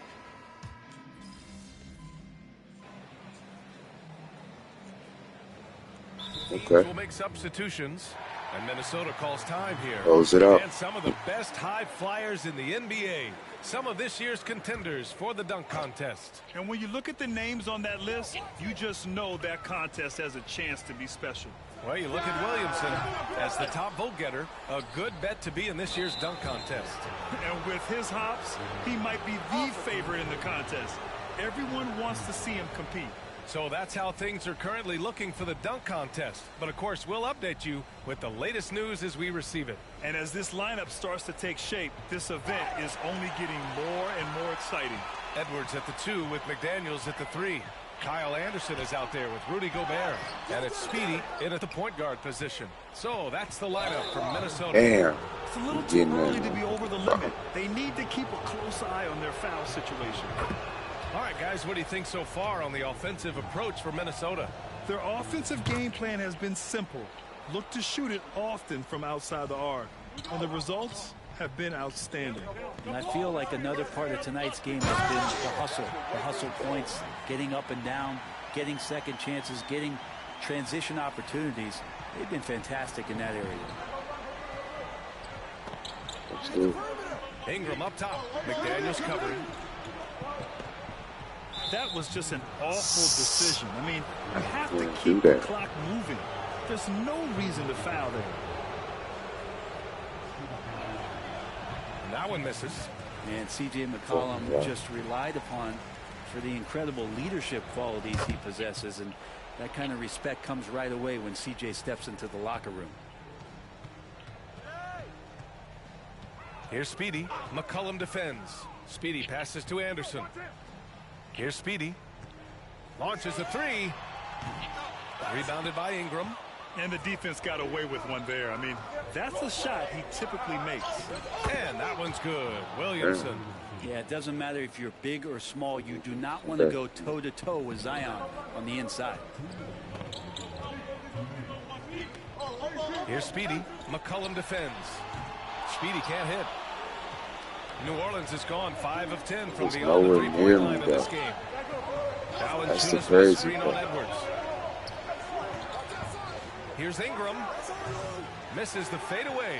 will make substitutions, and Minnesota calls time here. Close it up. And some of the best high flyers in the NBA. Some of this year's contenders for the dunk contest. And when you look at the names on that list, you just know that contest has a chance to be special. Well, you look at Williamson as the top vote getter, a good bet to be in this year's dunk contest. And with his hops, he might be the favorite in the contest. Everyone wants to see him compete. So that's how things are currently looking for the dunk contest. But of course, we'll update you with the latest news as we receive it. And as this lineup starts to take shape, this event is only getting more and more exciting. Edwards at the 2 with McDaniels at the 3. Kyle Anderson is out there with Rudy Gobert. And it's Speedy in at the point guard position. So that's the lineup from Minnesota. Damn. It's a little too early to be over the limit. They need to keep a close eye on their foul situation. All right, guys, what do you think so far on the offensive approach for Minnesota? Their offensive game plan has been simple. Look to shoot it often from outside the arc. And the results have been outstanding. And I feel like another part of tonight's game has been the hustle. The hustle points, getting up and down, getting second chances, getting transition opportunities. They've been fantastic in that area. Ingram up top. McDaniels covering. That was just an awful decision. I mean, you have to keep the clock moving. There's no reason to foul there. That one misses. And C.J. McCollum just relied upon for the incredible leadership qualities he possesses. And that kind of respect comes right away when C.J. steps into the locker room. Here's Speedy. McCollum defends. Speedy passes to Anderson. Here's Speedy. Launches a 3. Rebounded by Ingram. And the defense got away with one there. I mean, that's a shot he typically makes. And that one's good. Williamson. Yeah, it doesn't matter if you're big or small. You do not want to go toe-to-toe with Zion on the inside. Here's Speedy. McCollum defends. Speedy can't hit. New Orleans has gone 5 of 10 from beyond the three-point line in this game. Valanciunas with a screen on Edwards. Here's Ingram. Misses the fadeaway.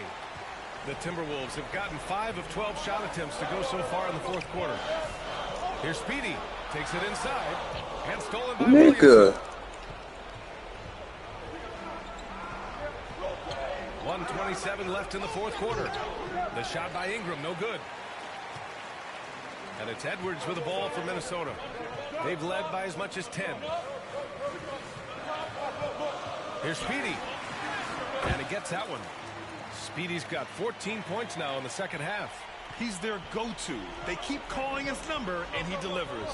The Timberwolves have gotten 5 of 12 shot attempts to go so far in the fourth quarter. Here's Speedy. Takes it inside. And stolen by Williamson. 1:27 left in the fourth quarter. The shot by Ingram, no good. And it's Edwards with the ball for Minnesota. They've led by as much as 10. Here's Speedy. And he gets that one. Speedy's got 14 points now in the second half. He's their go-to. They keep calling his number, and he delivers.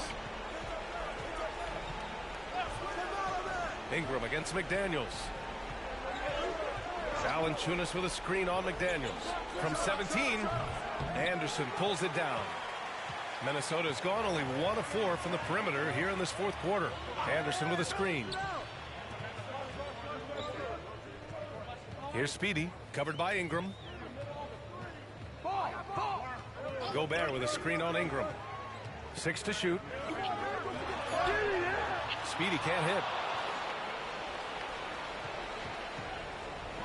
Ingram against McDaniels. Valanciunas with a screen on McDaniels. From 17, Anderson pulls it down. Minnesota's gone only 1 of 4 from the perimeter here in this fourth quarter. Anderson with a screen. Here's Speedy, covered by Ingram. Gobert with a screen on Ingram. 6 to shoot. Speedy can't hit.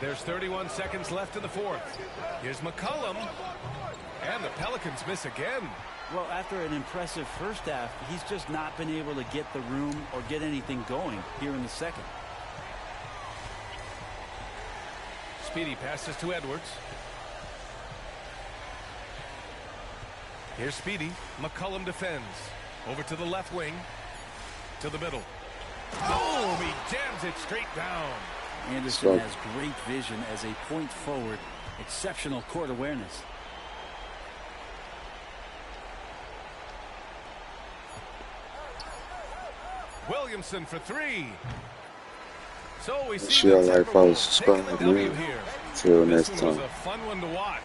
There's 31 seconds left in the fourth. Here's McCollum. And the Pelicans miss again. Well, after an impressive first half, he's just not been able to get the room or get anything going here in the second. Speedy passes to Edwards. Here's Speedy. McCollum defends. Over to the left wing. To the middle. Boom! He jams it straight down. Anderson has great vision as a point forward. Exceptional court awareness. Williamson for 3. So we see Share, like, follow, subscribe, man. Till next time. This one was a fun one to watch.